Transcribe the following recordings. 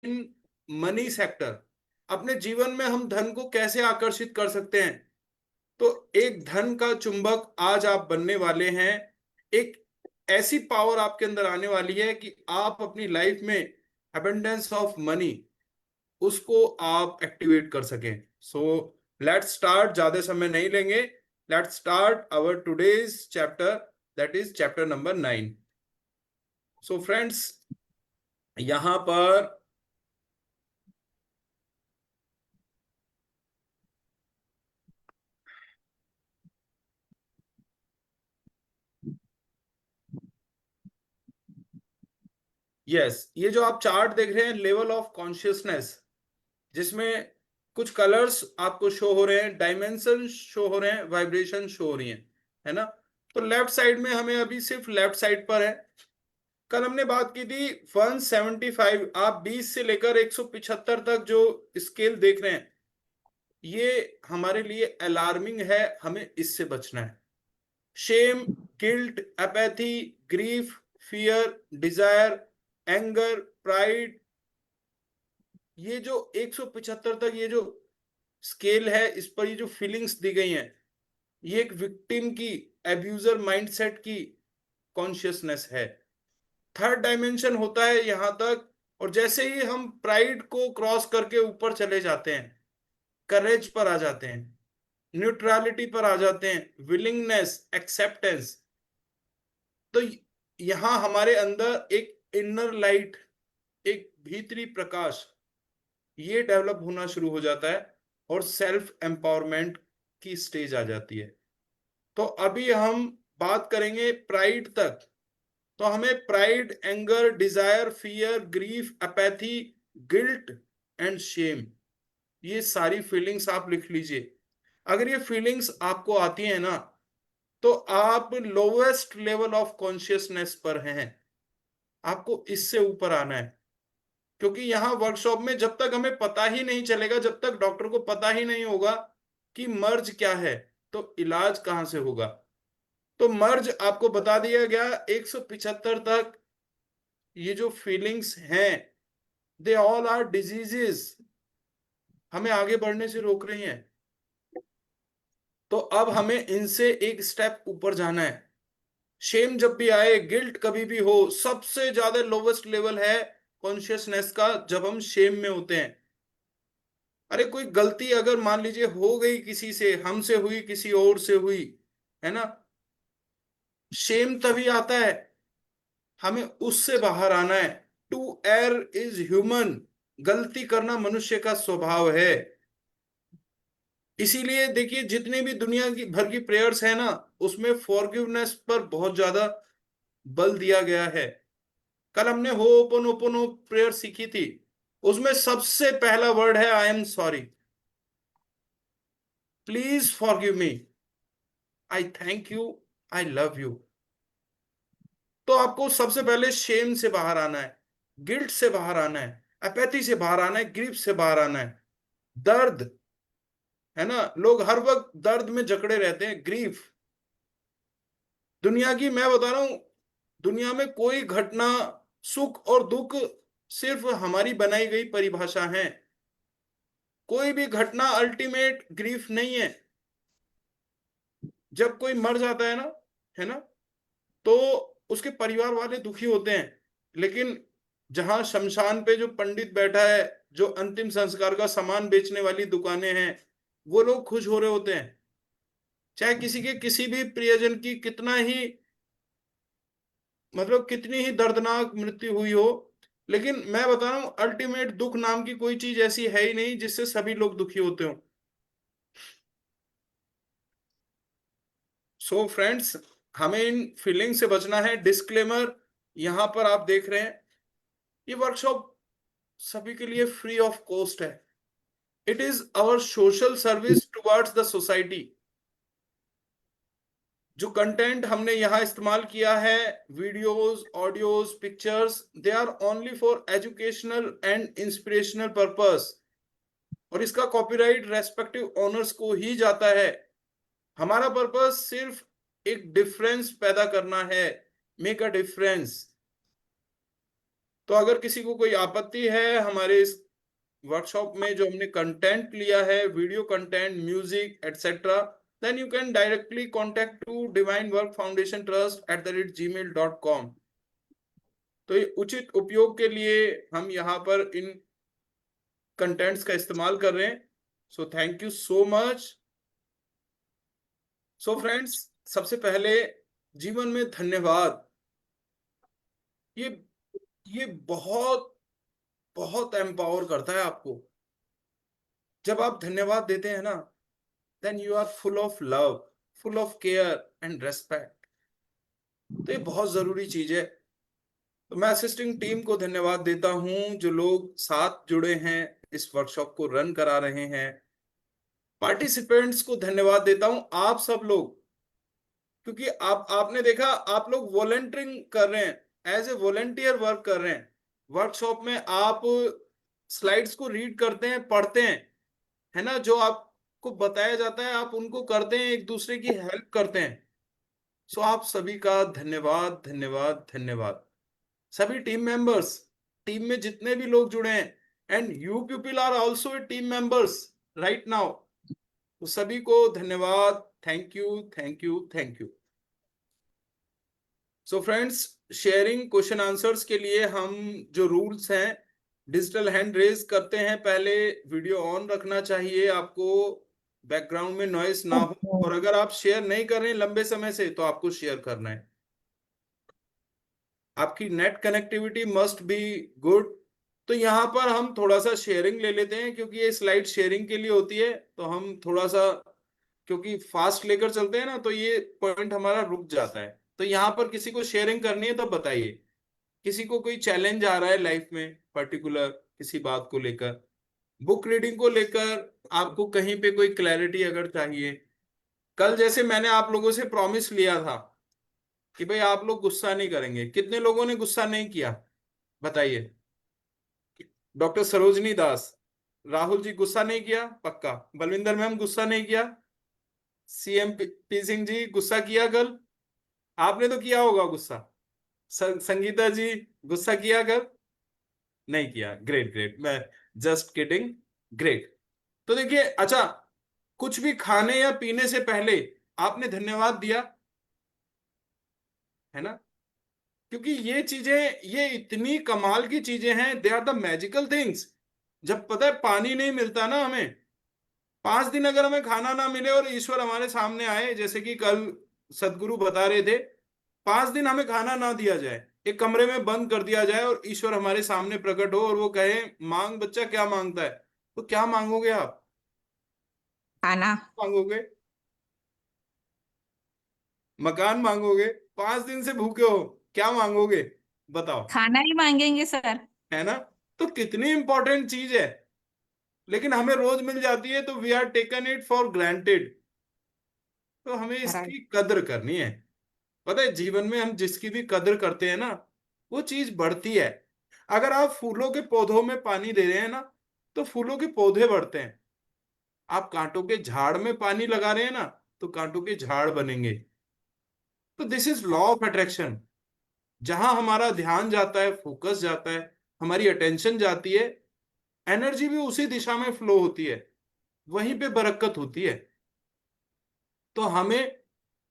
In money sector, अपने जीवन में हम धन को कैसे आकर्षित कर सकते हैं। तो एक धन का चुंबक आज आप बनने वाले हैं। एक ऐसी पावर आपके अंदर आने वाली है कि आप अपनी लाइफ में अबंडेंस ऑफ मनी उसको आप एक्टिवेट कर सकें। सो लेट्स स्टार्ट, ज्यादा समय नहीं लेंगे। Let's start our today's chapter, that is chapter number 9। So friends, यहां पर यस, ये जो आप चार्ट देख रहे हैं, लेवल ऑफ कॉन्शियसनेस, जिसमें कुछ कलर्स आपको शो हो रहे हैं, डायमेंशन शो हो रहे हैं, वाइब्रेशन शो हो रही है ना। तो लेफ्ट साइड में हमें अभी सिर्फ लेफ्ट साइड पर है। कल हमने बात की थी 175, आप 20 से लेकर 175 तक जो स्केल देख रहे हैं, ये हमारे लिए अलार्मिंग है, हमें इससे बचना है। Shame, guilt, apathy, grief, fear, desire, anger, pride, ये जो 175 तक ये जो स्केल है, इस पर ये जो फीलिंग्स दी गई हैं, ये एक विक्टिम की, एब्यूजर माइंडसेट की कॉन्शियसनेस है। थर्ड डायमेंशन होता है यहां तक। और जैसे ही हम प्राइड को क्रॉस करके ऊपर चले जाते हैं, करेज पर आ जाते हैं, न्यूट्रलिटी पर आ जाते हैं, विलिंगनेस, एक्सेप्टेंस, तो यहां हमारे अंदर एक इनर लाइट, एक भीतरी प्रकाश, ये डेवलप होना शुरू हो जाता है और सेल्फ एम्पावरमेंट की स्टेज आ जाती है। तो अभी हम बात करेंगे प्राइड तक। तो हमें pride, anger, desire, fear, grief, apathy, guilt and shame, ये सारी फीलिंग्स आप लिख लीजिए। अगर ये फीलिंग्स आपको आती है ना, तो आप लोवेस्ट लेवल ऑफ कॉन्शियसनेस पर हैं। आपको इससे ऊपर आना है, क्योंकि यहाँ वर्कशॉप में जब तक हमें पता ही नहीं चलेगा, जब तक डॉक्टर को पता ही नहीं होगा कि मर्ज क्या है, तो इलाज कहाँ से होगा। तो मर्ज आपको बता दिया गया 175 तक। ये जो फीलिंग्स हैं, दे ऑल आर डिजीजेस, हमें आगे बढ़ने से रोक रही हैं। तो अब हमें इनसे एक स्टेप ऊपर जाना है। शेम जब भी आए, गिल्ट कभी भी हो, सबसे ज्यादा लोवेस्ट लेवल है कॉन्शियसनेस का जब हम शेम में होते हैं। अरे कोई गलती अगर मान लीजिए हो गई किसी से, हमसे हुई, किसी और से हुई, है ना, शेम तभी आता है। हमें उससे बाहर आना है। टू एयर इज ह्यूमन, गलती करना मनुष्य का स्वभाव है। इसीलिए देखिए, जितने भी दुनिया की भर की प्रेयर्स है ना, उसमें फॉरगिवनेस पर बहुत ज्यादा बल दिया गया है। कल हमने हो ओपन ओपन प्रेयर सीखी थी, उसमें सबसे पहला वर्ड है I am sorry, please forgive me, I thank you, I love you. तो आपको सबसे पहले शेम से बाहर आना है, गिल्ट से बाहर आना है, अपैथी से बाहर आना है, ग्रीफ से बाहर आना है, दर्द, है ना, लोग हर वक्त दर्द में जकड़े रहते हैं, ग्रीफ। दुनिया की मैं बता रहा हूं, दुनिया में कोई घटना, सुख और दुख सिर्फ हमारी बनाई गई परिभाषा है। कोई भी घटना अल्टीमेट ग्रीफ नहीं है। जब कोई मर जाता है ना, तो उसके परिवार वाले दुखी होते हैं। लेकिन जहां शमशान पे जो पंडित बैठा है, जो अंतिम संस्कार का सामान बेचने वाली दुकानें हैं, वो लोग खुश हो रहे होते हैं। चाहे किसी के किसी भी प्रियजन की कितना ही, मतलब कितनी ही दर्दनाक मृत्यु हुई हो, लेकिन मैं बता रहा हूं, अल्टीमेट दुख नाम की कोई चीज ऐसी है ही नहीं जिससे सभी लोग दुखी होते हो। सो फ्रेंड्स, हमें इन फीलिंग से बचना है। डिस्क्लेमर यहां पर आप देख रहे हैं, ये वर्कशॉप सभी के लिए फ्री ऑफ कॉस्ट है। It is our social service towards the society. जो कंटेंट हमने यहां इस्तेमाल किया है, videos, audios, pictures, they are only for educational and inspirational purpose. और इसका कॉपीराइट रेस्पेक्टिव ओनर्स को ही जाता है। हमारा पर्पस सिर्फ एक डिफरेंस पैदा करना है, मेक अ डिफरेंस। तो अगर किसी को कोई आपत्ति है हमारे इस वर्कशॉप में जो हमने कंटेंट लिया है, video content, music etcetera, then you can directly contact to divine work foundation trust @gmail.com। तो ये उचित उपयोग के लिए हम यहाँ पर इन कंटेंट्स का इस्तेमाल कर रहे हैं। सो thank you so much. So friends, सबसे पहले जीवन में धन्यवाद, ये ये बहुत बहुत एम्पावर करता है आपको। जब आप धन्यवाद देते हैं ना, then you are full of love, full of care and respect. तो ये बहुत जरूरी चीज है। तो मैं असिस्टिंग टीम को धन्यवाद देता हूं, जो लोग साथ जुड़े हैं, इस वर्कशॉप को रन करा रहे हैं। पार्टिसिपेंट्स को धन्यवाद देता हूं, आप सब लोग, क्योंकि आपने देखा, आप लोग वॉलंटियरिंग कर रहे हैं, एज ए वॉलंटियर वर्क कर रहे हैं। वर्कशॉप में आप स्लाइड्स को रीड करते हैं, पढ़ते हैं, है ना, जो आपको बताया जाता है आप उनको करते हैं, एक दूसरे की हेल्प करते हैं। सो आप सभी का धन्यवाद धन्यवाद धन्यवाद। सभी टीम मेंबर्स, टीम में जितने भी लोग जुड़े हैं, and you people are also team members right now, तो सभी को धन्यवाद। Thank you thank you thank you. So friends, sharing question answers के लिए हम जो रूल्स हैं, डिजिटल हैंड रेज करते हैं, पहले वीडियो ऑन रखना चाहिए आपको, बैकग्राउंड में नॉइस ना हो, और अगर आप शेयर नहीं कर रहे हैं लंबे समय से तो आपको शेयर करना है। आपकी net connectivity must be good. तो यहाँ पर हम थोड़ा सा शेयरिंग ले लेते हैं, क्योंकि ये स्लाइड शेयरिंग के लिए होती है, तो हम थोड़ा सा, क्योंकि फास्ट लेकर चलते हैं ना, तो ये पॉइंट हमारा रुक जाता है। तो यहाँ पर किसी को शेयरिंग करनी है तो बताइए, किसी को कोई चैलेंज आ रहा है लाइफ में पर्टिकुलर किसी बात को लेकर, बुक रीडिंग को लेकर, आपको कहीं पे कोई क्लैरिटी अगर चाहिए। कल जैसे मैंने आप लोगों से प्रॉमिस लिया था कि भाई आप लोग गुस्सा नहीं करेंगे, कितने लोगों ने गुस्सा नहीं किया बताइए। डॉक्टर सरोजनी दास, राहुल जी गुस्सा नहीं किया पक्का, बलविंदर मैम गुस्सा नहीं किया, सीएम पी सिंह जी गुस्सा किया कल, आपने तो किया होगा गुस्सा। संगीता जी गुस्सा किया कल, नहीं किया, ग्रेट ग्रेट, मैं जस्ट किडिंग, ग्रेट। तो देखिए, अच्छा, कुछ भी खाने या पीने से पहले आपने धन्यवाद दिया है ना, क्योंकि ये चीजें, ये इतनी कमाल की चीजें हैं, they are the magical things. जब पता है पानी नहीं मिलता ना हमें, 5 दिन अगर हमें खाना ना मिले और ईश्वर हमारे सामने आए, जैसे कि कल सदगुरु बता रहे थे, 5 दिन हमें खाना ना दिया जाए, एक कमरे में बंद कर दिया जाए, और ईश्वर हमारे सामने प्रकट हो और वो कहे मांग बच्चा क्या मांगता है, तो क्या मांगोगे आप? खाना। मांगोगे? मकान मांगोगे? 5 दिन से भूखे हो, क्या मांगोगे बताओ? खाना ही मांगेंगे सर। है ना? तो कितनी इंपॉर्टेंट चीज है, लेकिन हमें रोज मिल जाती है, तो we are taken it for granted. तो हमें राइट। इसकी कदर करनी है। पता है, जीवन में हम जिसकी भी कदर करते हैं ना, वो चीज बढ़ती है। अगर आप फूलों के पौधों में पानी दे रहे हैं ना, तो फूलों के पौधे बढ़ते हैं। आप कांटों के झाड़ में पानी लगा रहे हैं ना, तो कांटों के झाड़ बनेंगे। तो this is law of attraction. जहां हमारा ध्यान जाता है, फोकस जाता है, हमारी अटेंशन जाती है, एनर्जी भी उसी दिशा में फ्लो होती है, वहीं पे बरकत होती है। तो हमें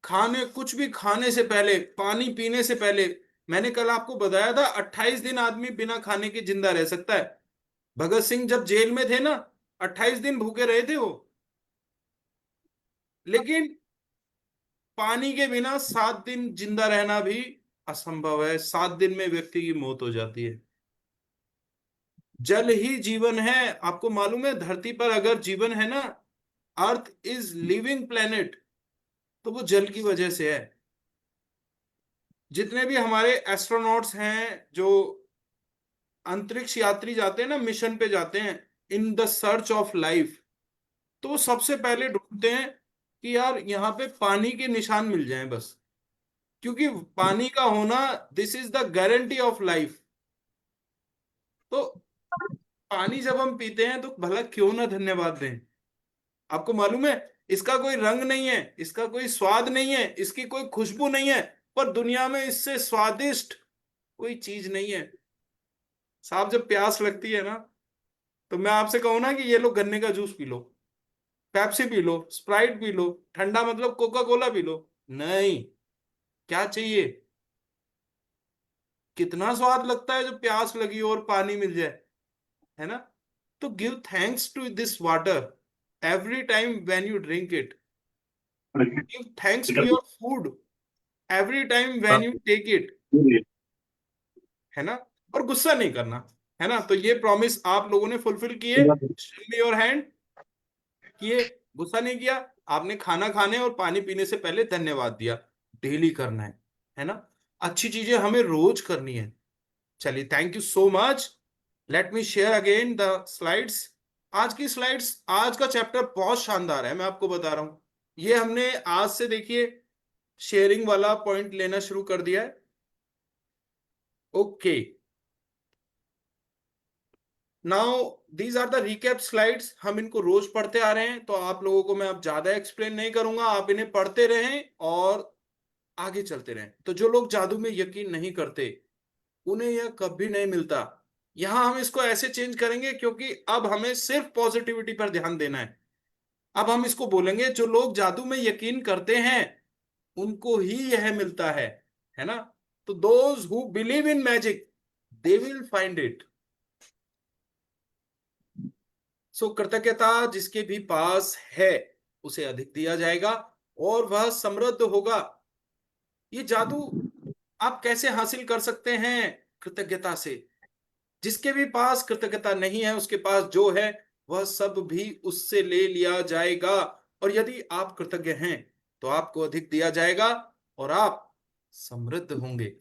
खाने, कुछ भी खाने से पहले, पानी पीने से पहले, मैंने कल आपको बताया था 28 दिन आदमी बिना खाने के जिंदा रह सकता है। भगत सिंह जब जेल में थे ना, 28 दिन भूखे रहे थे वो। लेकिन पानी के बिना 7 दिन जिंदा रहना भी असंभव है, 7 दिन में व्यक्ति की मौत हो जाती है। जल ही जीवन है। आपको मालूम है, धरती पर अगर जीवन है ना, अर्थ इज लिविंग प्लेनेट, तो वो जल की वजह से है। जितने भी हमारे एस्ट्रोनॉट्स हैं, जो अंतरिक्ष यात्री जाते हैं ना, मिशन पे जाते हैं in the search of life, तो वो सबसे पहले ढूंढते हैं कि यार यहाँ पे पानी के निशान मिल जाएं बस, क्योंकि पानी का होना, this is the guarantee of life. तो पानी जब हम पीते हैं तो भला क्यों ना धन्यवाद दें। आपको मालूम है, इसका कोई रंग नहीं है, इसका कोई स्वाद नहीं है, इसकी कोई खुशबू नहीं है, पर दुनिया में इससे स्वादिष्ट कोई चीज नहीं है। साहब जब प्यास लगती है ना, तो मैं आपसे कहूँ ना कि ये लो गन्ने का juice P low, Pepsi P low, Sprite P low, ठंडा मतलब कोका कोला पी लो। नहीं, क्या चाहिए? कितना स्वाद लगता है जब प्यास लगी हो और पानी मिल जाए, है ना? तो give thanks to this water every time when you drink it. Give thanks to your food every time when you take it, है ना? और गुस्सा नहीं करना, है ना? तो ये प्रॉमिस आप लोगों ने फुलफिल किए, योर हैंड किए, गुस्सा नहीं किया, आपने खाना खाने और पानी पीने से पहले धन्यवाद दिया। डेली करना है ना? अच्छी चीजें हमें रोज करनी है। चलिए, thank you so much. Let me share again the slides. आज की स्लाइड्स, आज का चैप्टर बहुत शानदार है, मैं आपको बता रहा हूं। ये हमने आज से देखिए शेयरिंग वाला पॉइंट लेना शुरू कर दिया है। Okay, now these are the recap slides. हम इनको रोज पढ़ते आ रहे हैं, तो आप लोगों को मैं अब ज्यादा एक्सप्लेन नहीं करूंगा, आप इन्हें पढ़ते रहें और आगे चलते रहें। तो जो लोग जादू में यकीन नहीं करते, उन्हें यह कभी नहीं मिलता। यहां हम इसको ऐसे चेंज करेंगे, क्योंकि अब हमें सिर्फ पॉजिटिविटी पर ध्यान देना है। अब हम इसको बोलेंगे, जो लोग जादू में यकीन करते हैं उनको ही यह मिलता है ना? तो those who believe in magic, they will find it. So कृतज्ञता जिसके भी पास है, उसे अधिक दिया जाएगा और वह समृद्ध होगा। ये जादू आप कैसे हासिल कर सकते हैं? कृतज्ञता से। जिसके भी पास कृतज्ञता नहीं है, उसके पास जो है वह सब भी उससे ले लिया जाएगा। और यदि आप कृतज्ञ हैं तो आपको अधिक दिया जाएगा और आप समृद्ध होंगे।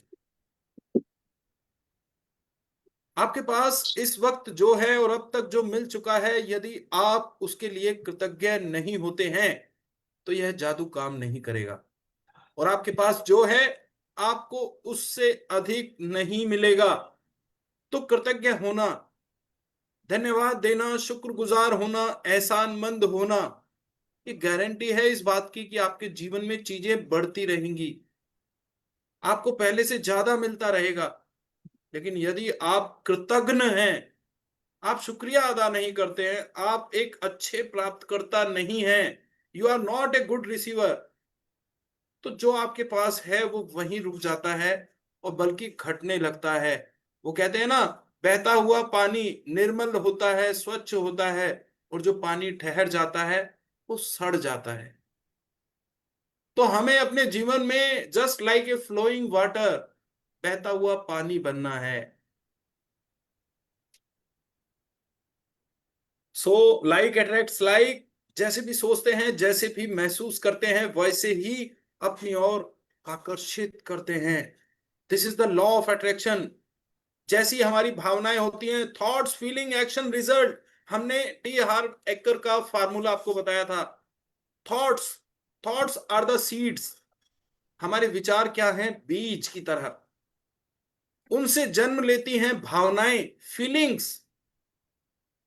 आपके पास इस वक्त जो है और अब तक जो मिल चुका है, यदि आप उसके लिए कृतज्ञ नहीं होते हैं तो यह जादू काम नहीं करेगा। और आपके पास जो है, आपको उससे अधिक नहीं मिलेगा। तो कृतज्ञ होना, धन्यवाद देना, शुक्रगुजार होना, एहसानमंद होना, ये गारंटी है इस बात की कि आपके जीवन में चीजें बढ़ती रहेंगी, आपको पहले से ज्यादा मिलता रहेगा। लेकिन यदि आप कृतज्ञ हैं, आप शुक्रिया अदा नहीं करते हैं, आप एक अच्छे प्राप्तकर्ता नहीं हैं, you are not a good receiver, तो जो आपके पास है वो वहीं रुक जाता है और बल्कि घटने लगता है। वो कहते हैं ना, बहता हुआ पानी निर्मल होता है, स्वच्छ होता है, और जो पानी ठहर जाता है वो सड़ जाता है। तो हमें अपने जीवन में just like a flowing water, बहता हुआ पानी बनना है। सो लाइक अट्रैक्ट्स लाइक, जैसे भी सोचते हैं, जैसे भी महसूस करते हैं, वैसे ही अपनी ओर आकर्षित करते हैं। This is the law of attraction. जैसी हमारी भावनाएं होती हैं, थॉट्स फीलिंग एक्शन रिजल्ट। हमने टी हार्व एक्कर का फार्मूला आपको बताया था। Thoughts thoughts are the seeds. हमारे विचार क्या हैं? बीज की तरह। उनसे जन्म लेती हैं भावनाएं, फीलिंग्स।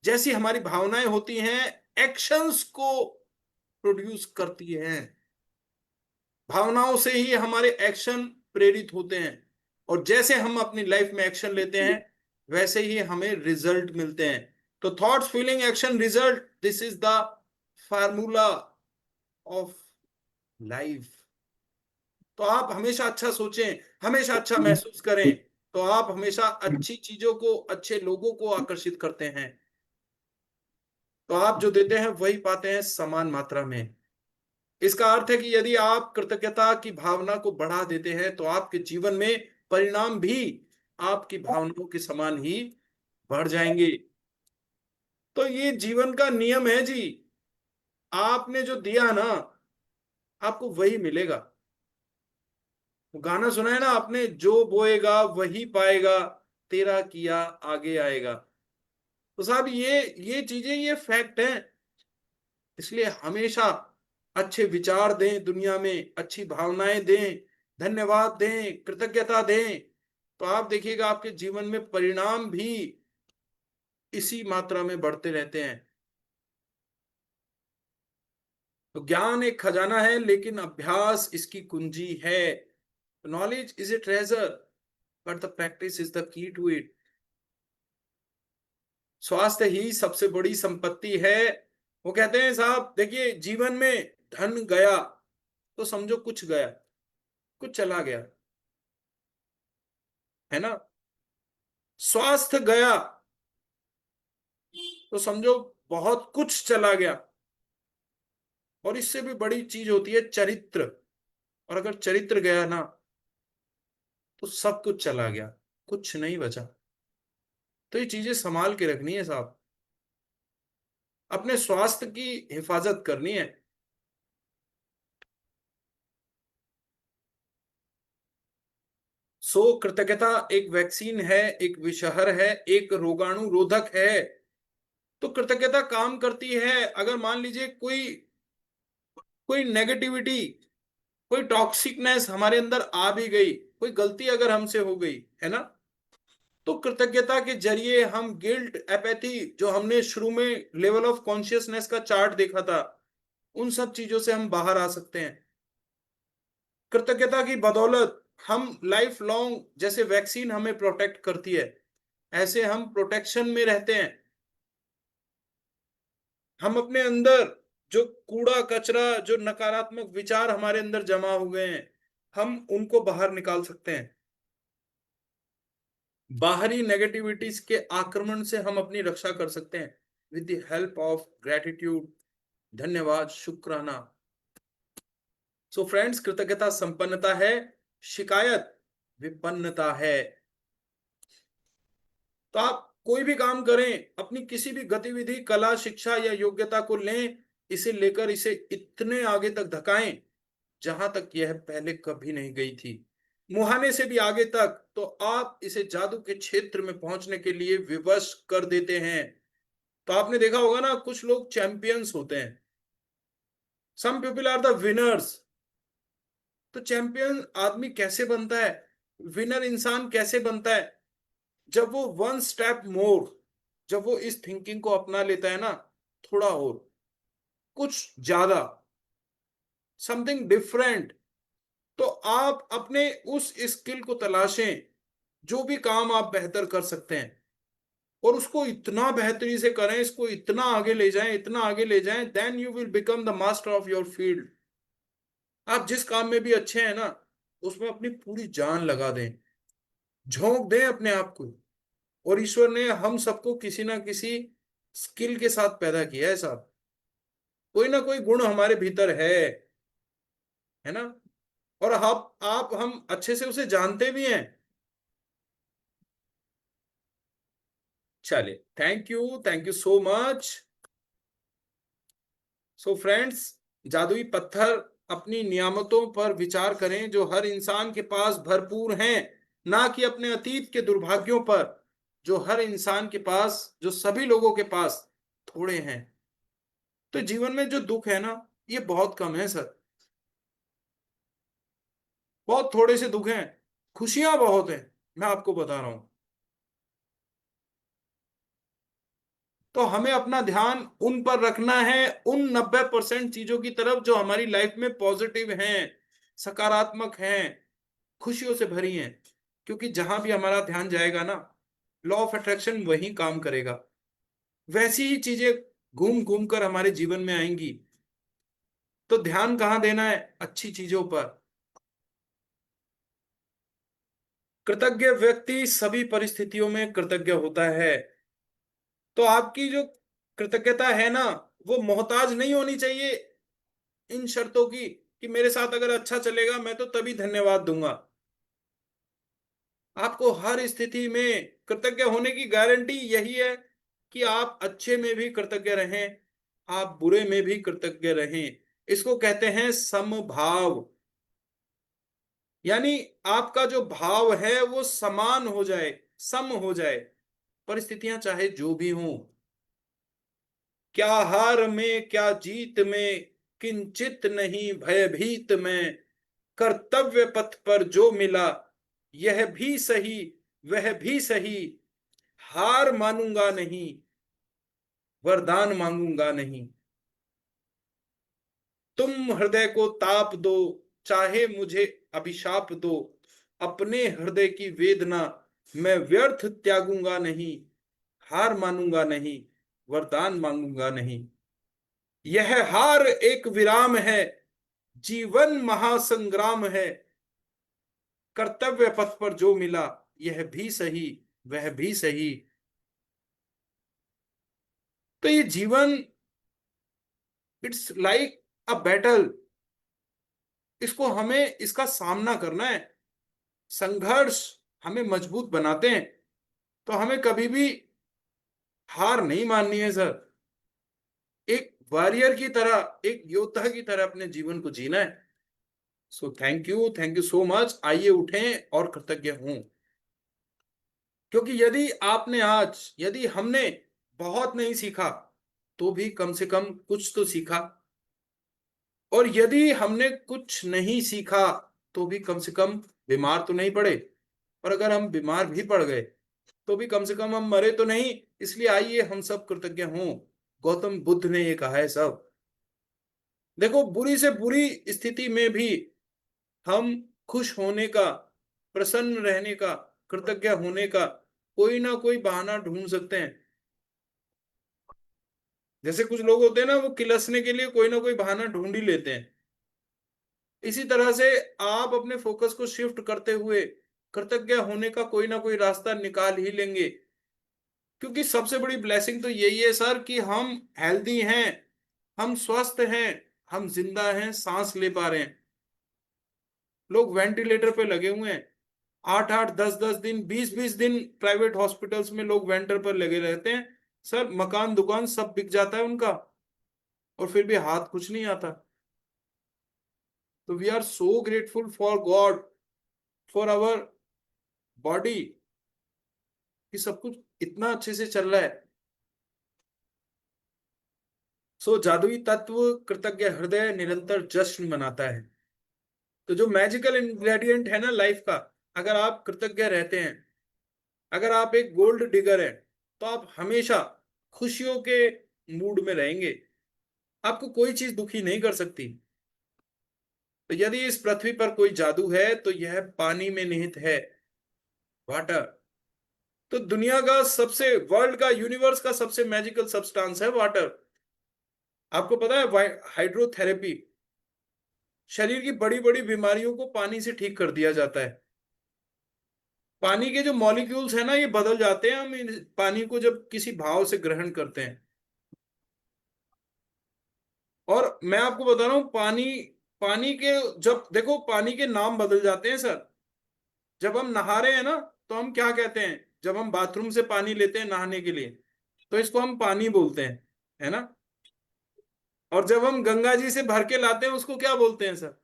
जैसी हमारी भावनाएं होती हैं, एक्शंस को प्रोड्यूस करती हैं। भावनाओं से ही हमारे एक्शन प्रेरित होते हैं, और जैसे हम अपनी लाइफ में एक्शन लेते हैं, वैसे ही हमें रिजल्ट मिलते हैं। तो thoughts feeling action result, this is the formula of life. तो आप हमेशा अच्छा सोचें, हमेशा अच्छा महसूस करें, तो आप हमेशा अच्छी चीजों को, अच्छे लोगों को आकर्षित करते हैं। तो आप जो देते हैं वही पाते हैं समान मात्रा में। इसका अर्थ है कि यदि आप कृतज्ञता की भावना को बढ़ा देते हैं, तो आपके जीवन में परिणाम भी आपकी भावनाओं के समान ही बढ़ जाएंगे। तो ये जीवन का नियम है जी। आपने जो दिया ना, आपको वही मिलेगा। वो गाना सुना है ना आपने, जो बोएगा वही पाएगा, तेरा किया आगे आएगा। तो साहब ये चीजें, ये फैक्ट है। इसलिए हमेशा अच्छे विचार दें, दुनिया में अच्छी भावनाएं दें, धन्यवाद दें, कृतज्ञता दें। तो आप देखिएगा आपके जीवन में परिणाम भी इसी मात्रा में बढ़ते रहते हैं। तो ज्ञान एक खजाना है, लेकिन अभ्यास इसकी कुंजी है। Knowledge is a treasure, but the practice is the key to it. स्वास्थ्य ही सबसे बड़ी संपत्ति है। वो कहते हैं साहब देखिए, जीवन में धन गया तो समझो कुछ गया, कुछ चला गया, है ना। स्वास्थ्य गया तो समझो बहुत कुछ चला गया। और इससे भी बड़ी चीज होती है चरित्र। और अगर चरित्र गया ना तो सब कुछ चला गया, कुछ नहीं बचा। तो ये चीजें संभाल के रखनी है साहब, अपने स्वास्थ्य की हिफाजत करनी है। सो कृतज्ञता एक वैक्सीन है, एक विषहर है, एक रोगाणु रोधक है। तो कृतज्ञता काम करती है। अगर मान लीजिए कोई कोई नेगेटिविटी, कोई टॉक्सिकनेस हमारे अंदर आ भी गई, कोई गलती अगर हमसे हो गई, है ना, तो कृतज्ञता के जरिए हम गिल्ट, एपैथी, जो हमने शुरू में लेवल ऑफ कॉन्शियसनेस का चार्ट देखा था, उन सब चीजों से हम बाहर आ सकते हैं। कृतज्ञता की बदौलत हम लाइफ लॉन्ग, जैसे वैक्सीन हमें प्रोटेक्ट करती है, ऐसे हम प्रोटेक्शन में रहते हैं। हम अपने अंदर जो कूड़ा कचरा, जो नकारात्मक विचार हमारे अंदर जमा हो गए हैं, हम उनको बाहर निकाल सकते हैं। बाहरी नेगेटिविटीज के आक्रमण से हम अपनी रक्षा कर सकते हैं with the help of gratitude. धन्यवाद, शुक्राना। सो फ्रेंड्स, कृतज्ञता संपन्नता है, शिकायत विपन्नता है। तो आप कोई भी काम करें, अपनी किसी भी गतिविधि, कला, शिक्षा या योग्यता को लें, इसे लेकर इसे इतने आगे तक धकाएं जहां तक यह पहले कभी नहीं गई थी, मुहाने से भी आगे तक। तो आप इसे जादू के क्षेत्र में पहुंचने के लिए विवश कर देते हैं। तो आपने देखा होगा ना, कुछ लोग चैंपियंस होते हैं, some people are the winners. तो चैंपियन आदमी कैसे बनता है, विनर इंसान कैसे बनता है? जब वो वन स्टेप मोर, जब वो इस थिंकिंग को अपना लेता है ना, थोड़ा और कुछ ज्यादा, समथिंग डिफरेंट। तो आप अपने उस स्किल को तलाशें, जो भी काम आप बेहतर कर सकते हैं, और उसको इतना बेहतरी से करें, इसको इतना आगे ले जाएं, इतना आगे ले जाएं, then you will become the master of your field. आप जिस काम में भी अच्छे हैं ना, उसमें अपनी पूरी जान लगा दें, झोंक दें अपने आप को। और ईश्वर ने हम सबको किसी ना किसी स्किल के साथ पैदा किया है साहब। कोई ना कोई गुण हमारे भीतर है ना। और आप हम अच्छे से उसे जानते भी हैं। चलिए, thank you so much. So friends, जादुई पत्थर अपनी नियामतों पर विचार करें जो हर इंसान के पास भरपूर हैं, ना कि अपने अतीत के दुर्भाग्यों पर, जो हर इंसान के पास, जो सभी लोगों के पास थोड़े हैं। तो जीवन में जो दुख है ना, ये बहुत कम है सर, बहुत थोड़े से दुख हैं, खुशियां बहुत हैं, मैं आपको बता रहा हूं। तो हमें अपना ध्यान उन पर रखना है, उन 90% चीजों की तरफ जो हमारी लाइफ में पॉजिटिव हैं, सकारात्मक हैं, खुशियों से भरी हैं। क्योंकि जहां भी हमारा ध्यान जाएगा ना, लॉ ऑफ अट्रैक्शन वही काम करेगा, वैसी ही चीजें घूम घूम कर हमारे जीवन में आएंगी। तो ध्यान कहाँ देना है? अच्छी चीजों पर। कृतज्ञ व्यक्ति सभी परिस्थितियों में कृतज्ञ होता है। तो आपकी जो कृतज्ञता है ना, वो मोहताज नहीं होनी चाहिए इन शर्तों की कि मेरे साथ अगर अच्छा चलेगा मैं तो तभी धन्यवाद दूंगा। आपको हर स्थिति में कृतज्ञ होने की गारंटी यही है कि आप अच्छे में भी कृतज्ञ रहें, आप बुरे में भी कृतज्ञ रहें। इसको कहते हैं समभाव। यानी आपका जो भाव है वो समान हो जाए, सम हो जाए, परिस्थितियां चाहे जो भी हों। क्या हार में क्या जीत में, किंचित नहीं भयभीत में, कर्तव्य पथ पर जो मिला, यह भी सही वह भी सही, हार मानूंगा नहीं, वरदान मांगूंगा नहीं। तुम हृदय को ताप दो, चाहे मुझे अभिशाप दो, अपने हृदय की वेदना मैं व्यर्थ त्यागूंगा नहीं, हार मानूंगा नहीं, वरदान मांगूंगा नहीं। यह हार एक विराम है, जीवन महासंग्राम है। कर्तव्य पथ पर जो मिला, यह भी सही, वह भी सही। तो ये जीवन, इट्स लाइक अ बैटल। इसको हमें, इसका सामना करना है। संघर्ष हमें मजबूत बनाते हैं। तो हमें कभी भी हार नहीं माननी है सर। एक वॉरियर की तरह, एक योद्धा की तरह अपने जीवन को जीना है। सो थैंक यू सो मच। आइए उठें और कृतज्ञ हों। क्योंकि यदि हमने बहुत नहीं सीखा, तो भी कम से कम कुछ तो सीखा। और यदि हमने कुछ नहीं सीखा, तो भी कम से कम बीमार तो नहीं पड़े। और अगर हम बीमार भी पड़ गए, तो भी कम से कम हम मरे तो नहीं। इसलिए आइए हम सब कृतज्ञ हों। गौतम बुद्ध ने ये कहा है सब। देखो, बुरी से बुरी स्थिति में भी हम खुश होने का, प्रसन्न रहने का, कृतज्ञ होने का कोई ना कोई बहाना ढूंढ सकते हैं। जैसे कुछ लोग होते हैं ना, वो किलसने के लिए कोई ना कोई बहाना ढूंढ ही लेते हैं। इसी तरह से आप अपने फोकस को शिफ्ट करते हुए कृतज्ञ होने का कोई ना कोई रास्ता निकाल ही लेंगे। क्योंकि सबसे बड़ी ब्लेसिंग तो यही है सर कि हम हेल्दी हैं, हम स्वस्थ हैं, हम जिंदा हैं, सांस ले पा रहे हैं। लोग वेंटिलेटर पे लगे हुए हैं, 8 8 10 10 दिन, 20 20 दिन प्राइवेट हॉस्पिटल्स में लोग वेंटिलेटर पर लगे रहते हैं। सर, मकान दुकान सब बिक जाता है उनका, और फिर भी हाथ कुछ नहीं आता। तो we are so grateful for God, for our body, कि सब कुछ इतना अच्छे से चल रहा है। सो जादुई तत्व कृतज्ञ हृदय निरंतर जश्न मनाता है। तो जो मैजिकल इंग्रेडिएंट है ना लाइफ का, अगर आप कृतज्ञ रहते हैं, अगर आप एक गोल्ड डिगर हैं, तो आप हमेशा खुशियों के मूड में रहेंगे। आपको कोई चीज दुखी नहीं कर सकती। तो यदि इस पृथ्वी पर कोई जादू है, तो यह पानी में निहित है, वाटर। तो दुनिया का सबसे, वर्ल्ड का, यूनिवर्स का सबसे मैजिकल सब्सटेंस है वाटर। आपको पता है हाइड्रोथेरेपी, शरीर की बड़ी बड़ी बीमारियों को पानी से ठीक कर दिया जाता है। पानी के जो मॉलिक्यूल्स है ना, ये बदल जाते हैं हम पानी को जब किसी भाव से ग्रहण करते हैं। और मैं आपको बता रहा हूं, पानी, पानी के, जब देखो पानी के नाम बदल जाते हैं सर। जब हम नहा रहे हैं ना, तो हम क्या कहते हैं? जब हम बाथरूम से पानी लेते हैं नहाने के लिए, तो इसको हम पानी बोलते हैं, है ना। और जब हम गंगा जी से भर के लाते हैं, उसको क्या बोलते हैं सर?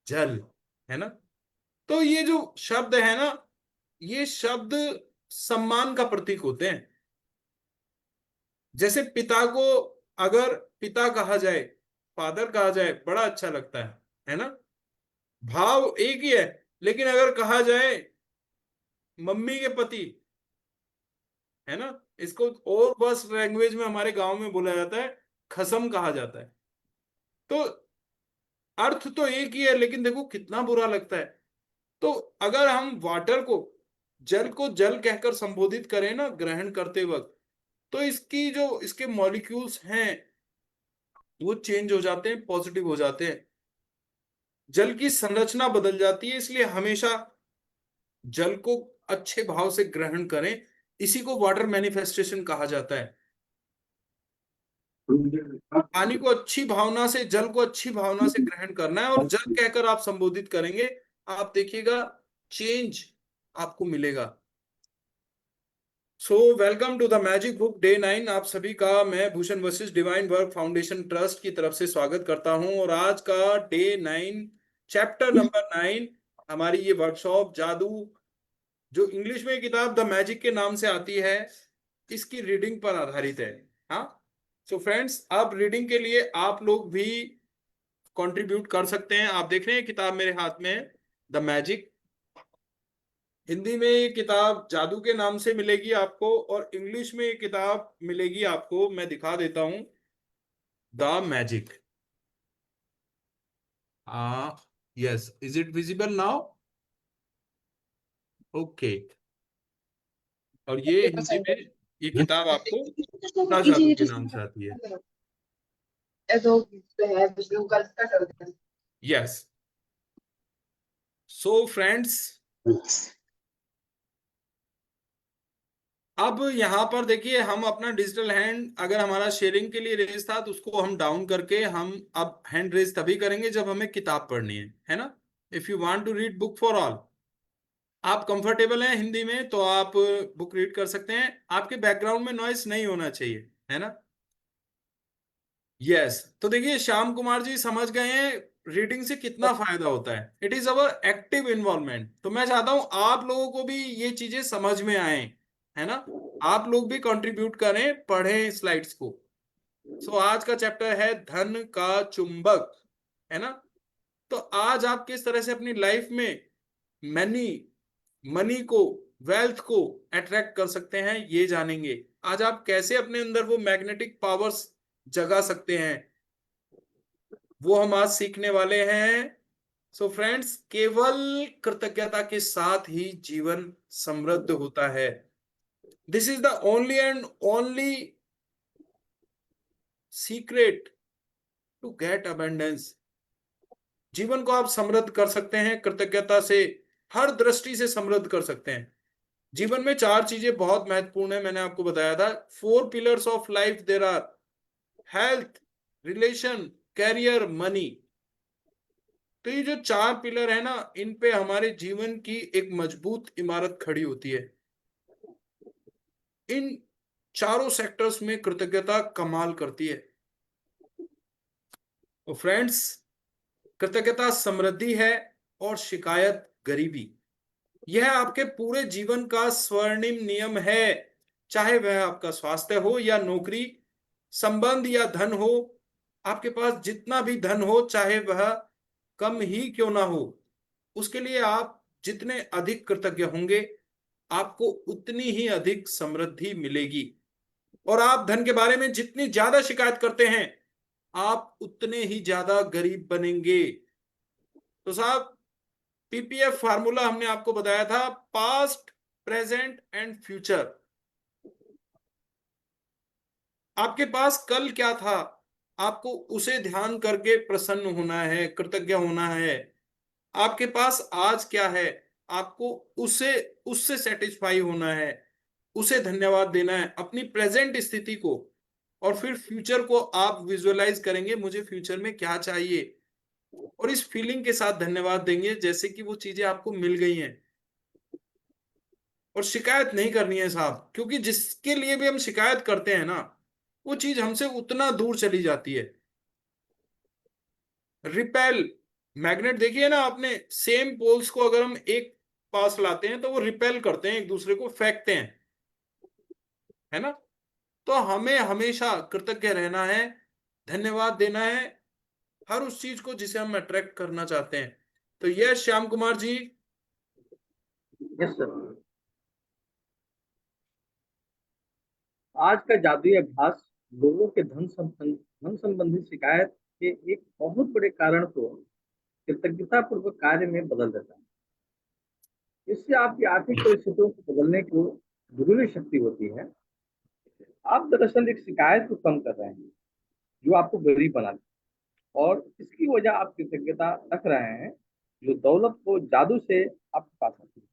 जल, है ना। तो ये जो शब्द है ना, ये शब्द सम्मान का प्रतीक होते हैं। जैसे पिता को अगर पिता कहा जाए, फादर कहा जाए, बड़ा अच्छा लगता है ना। भाव एक ही है। लेकिन अगर कहा जाए मम्मी के पति, है ना, इसको और बस लैंग्वेज में हमारे गांव में बोला जाता है, खसम कहा जाता है। तो अर्थ तो एक ही है, लेकिन देखो कितना बुरा लगता है। तो अगर हम वाटर को जल कहकर संबोधित करें ना ग्रहण करते वक्त, तो इसकी जो इसके मॉलिक्यूल्स हैं, वो चेंज हो जाते हैं, पॉजिटिव हो जाते हैं। जल की संरचना बदल जाती है। इसलिए हमेशा जल को अच्छे भाव से ग्रहण करें। इसी को वाटर मैनिफेस्टेशन कहा जाता है। पानी को अच्छी भावना से, जल को अच्छी भावना से ग्रहण करना है, और जल कहकर आप संबोधित करेंगे, आप देखिएगा चेंज आपको मिलेगा। So welcome to the magic book day 9। आप सभी का मैं Bhushan Vashishth divine work foundation trust की तरफ से स्वागत करता हूं। और आज का डे 9, चैप्टर नंबर 9, हमारी ये वर्कशॉप जादू, जो इंग्लिश में किताब द मैजिक के नाम से आती है, इसकी रीडिंग पर आधारित है। हाँ, सो फ्रेंड्स, अब रीडिंग के लिए आप लोग भी कंट्रीब्यूट कर सकते हैं। आप देख रहे हैं किताब मेरे हाथ में, द मैजिक। हिंदी में ये किताब जादू के नाम से मिलेगी आपको, और इंग्लिश में ये किताब मिलेगी आपको, मैं दिखा देता हूं, the magic. Yes, is it visible now? Okay. और ये हिंदी में ये किताब आपको ना जादू के नाम से आती है। यस। सो फ्रेंड्स, अब यहाँ पर देखिए, हम अपना डिजिटल हैंड, अगर हमारा शेयरिंग के लिए रेज था तो उसको हम डाउन करके हम अब हैंड रेज तभी करेंगे जब हमें किताब पढ़नी है ना। If you want to read book for all, आप कंफर्टेबल हैं हिंदी में तो आप बुक रीड कर सकते हैं। आपके बैकग्राउंड में नॉइस नहीं होना चाहिए, है ना। यस। तो देखिए, श्याम कुमार जी समझ गए हैं रीडिंग से कितना फायदा होता है। It is our active involvement. तो मैं चाहता हूं आप लोगों को भी ये चीजें समझ में आए, है ना। आप लोग भी कंट्रीब्यूट करें, पढ़ें स्लाइड्स को। सो आज का चैप्टर है धन का चुंबक, है ना। तो आज आप किस तरह से अपनी लाइफ में मनी मनी को, वेल्थ को अट्रैक्ट कर सकते हैं, ये जानेंगे। आज आप कैसे अपने अंदर वो मैग्नेटिक पावर्स जगा सकते हैं, वो हम आज सीखने वाले हैं। सो फ्रेंड्स, केवल कृतज्ञता के साथ ही जीवन समृद्ध होता है। This is the only and only secret to get abundance. जीवन को आप समृद्ध कर सकते हैं कृतज्ञता से, हर दृष्टि से समृद्ध कर सकते हैं। जीवन में चार चीजें बहुत महत्वपूर्ण है, मैंने आपको बताया था। 4 pillars of life there are: health, relation, career, money. तो ये जो चार पिलर है ना, इन पे हमारे जीवन की एक मजबूत इमारत खड़ी होती है। इन चारों सेक्टर्स में कृतज्ञता कमाल करती है। तो फ्रेंड्स, कृतज्ञता समृद्धि है और शिकायत गरीबी। यह आपके पूरे जीवन का स्वर्णिम नियम है। चाहे वह आपका स्वास्थ्य हो या नौकरी, संबंध या धन हो। आपके पास जितना भी धन हो, चाहे वह कम ही क्यों ना हो, उसके लिए आप जितने अधिक कृतज्ञ होंगे, आपको उतनी ही अधिक समृद्धि मिलेगी। और आप धन के बारे में जितनी ज्यादा शिकायत करते हैं, आप उतने ही ज्यादा गरीब बनेंगे। तो साहब, पीपीएफ फार्मूला हमने आपको बताया था, पास्ट, प्रेजेंट एंड फ्यूचर। आपके पास कल क्या था, आपको उसे ध्यान करके प्रसन्न होना है, कृतज्ञ होना है। आपके पास आज क्या है, आपको उसे उससे सेटिस्फाई होना है, उसे धन्यवाद देना है, अपनी प्रेजेंट स्थिति को। और फिर फ्यूचर को आप विजुअलाइज करेंगे, मुझे फ्यूचर में क्या चाहिए, और इस फीलिंग के साथ धन्यवाद देंगे जैसे कि वो चीजें आपको मिल गई हैं। और शिकायत नहीं करनी है साहब, क्योंकि जिसके लिए भी हम शिकायत करते हैं ना, वो चीज हमसे उतना दूर चली जाती है। रिपेल, मैग्नेट देखिए ना आपने, सेम पोल्स को अगर हम एक पास लाते हैं तो वो रिपेल करते हैं, एक दूसरे को फेंकते हैं, है ना। तो हमें हमेशा कृतज्ञ रहना है, धन्यवाद देना है हर उस चीज को जिसे हम अट्रैक्ट करना चाहते हैं। तो yes Shyam Kumar ji. Yes sir. आज का जादुई अभ्यास लोगों के धन संबंधी शिकायत के एक बहुत बड़े कारण को कृतज्ञता पूर्वक कार्य में बदल देता है। इससे आपकी आर्थिक परिस्थितियों को बदलने को जरूरी शक्ति होती है। आप दरअसल एक शिकायत को कम कर रहे हैं जो आपको गरीब बना देती है, और इसकी वजह आप कृतज्ञता रख रहे हैं जो दौलत को जादू से आपके पास आती है।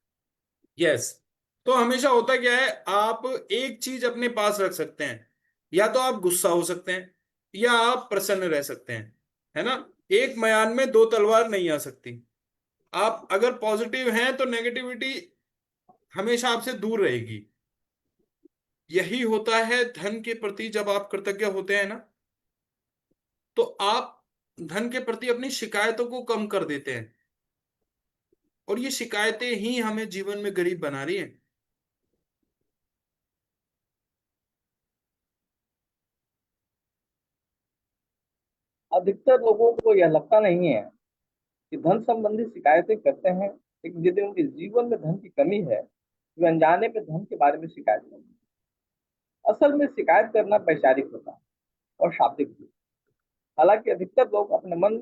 यस। तो हमेशा होता क्या है, आप एक चीज अपने पास रख सकते हैं, या तो आप गुस्सा हो सकते हैं या आप प्रसन्न रह सकते हैं, है ना। एक म्यान में दो तलवार नहीं आ सकती। आप अगर पॉजिटिव हैं तो नेगेटिविटी हमेशा आपसे दूर रहेगी। यही होता है धन के प्रति, जब आप कृतज्ञ होते हैं ना, तो आप धन के प्रति अपनी शिकायतों को कम कर देते हैं। और ये शिकायतें ही हमें जीवन में गरीब बना रही हैं। अधिकतर लोगों को यह लगता नहीं है कि धन संबंधी शिकायतें करते हैं, लेकिन यदि उनके जीवन में धन की कमी है, वे अनजाने में धन के बारे में शिकायत करते हैं। असल में शिकायत करना वैचारिक होता है और शाब्दिक भी। हालांकि अधिकतर लोग अपने मन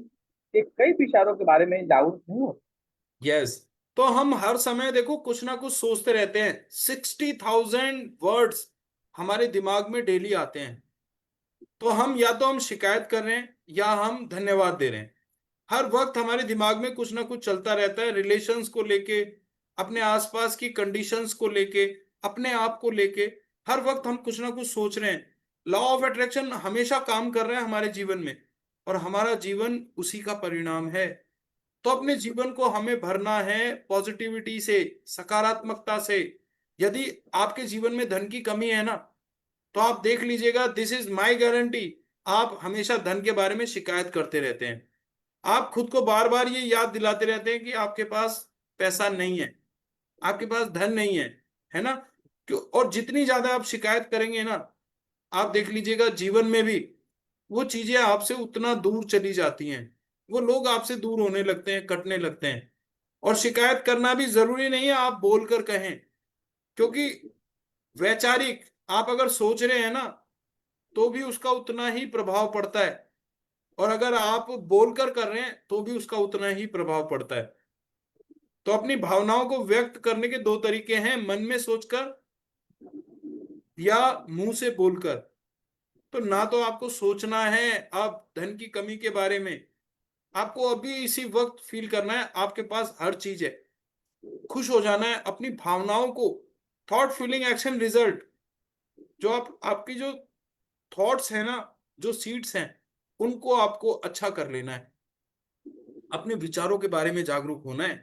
के कई विचारों के बारे में जागरूक नहीं होते। यस। तो हम हर समय देखो कुछ ना कुछ सोचते रहते हैं। 60,000 वर्ड्स हमारे दिमाग में डेली आते हैं। तो हम शिकायत कर रहे हैं या हम धन्यवाद दे रहे हैं। हर वक्त हमारे दिमाग में कुछ ना कुछ चलता रहता है, रिलेशंस को लेके, अपने आसपास की कंडीशंस को लेके, अपने आप को लेके। हर वक्त हम कुछ ना कुछ सोच रहे हैं। लॉ ऑफ अट्रैक्शन हमेशा काम कर रहा है हमारे जीवन में, और हमारा जीवन उसी का परिणाम है। तो अपने जीवन को हमें भरना है पॉजिटिविटी से, सकारात्मकता से। यदि आपके जीवन में धन की कमी है ना, तो आप देख लीजिएगा, दिस इज माय गारंटी, आप हमेशा धन के बारे में शिकायत करते रहते हैं। आप खुद को बार बार ये याद दिलाते रहते हैं कि आपके पास पैसा नहीं है, आपके पास धन नहीं है ना। क्यों? और जितनी ज्यादा आप शिकायत करेंगे ना, आप देख लीजिएगा जीवन में भी वो चीजें आपसे उतना दूर चली जाती हैं। वो लोग आपसे दूर होने लगते हैं, कटने लगते हैं। और शिकायत करना भी जरूरी नहीं है आप बोलकर कहें, क्योंकि वैचारिक आप अगर सोच रहे हैं ना, तो भी उसका उतना ही प्रभाव पड़ता है। और अगर आप बोलकर कर रहे हैं तो भी उसका उतना ही प्रभाव पड़ता है। तो अपनी भावनाओं को व्यक्त करने के दो तरीके हैं, मन में सोचकर या मुंह से बोलकर। तो ना तो आपको सोचना है अब धन की कमी के बारे में, आपको अभी इसी वक्त फील करना है आपके पास हर चीज है। खुश हो जाना है अपनी भावनाओं को, थॉट फीलिंग एक्शन रिजल्ट, जो आपकी जो थॉट्स है ना, जो सीड्स हैं, उनको आपको अच्छा कर लेना है। अपने विचारों के बारे में जागरूक होना है।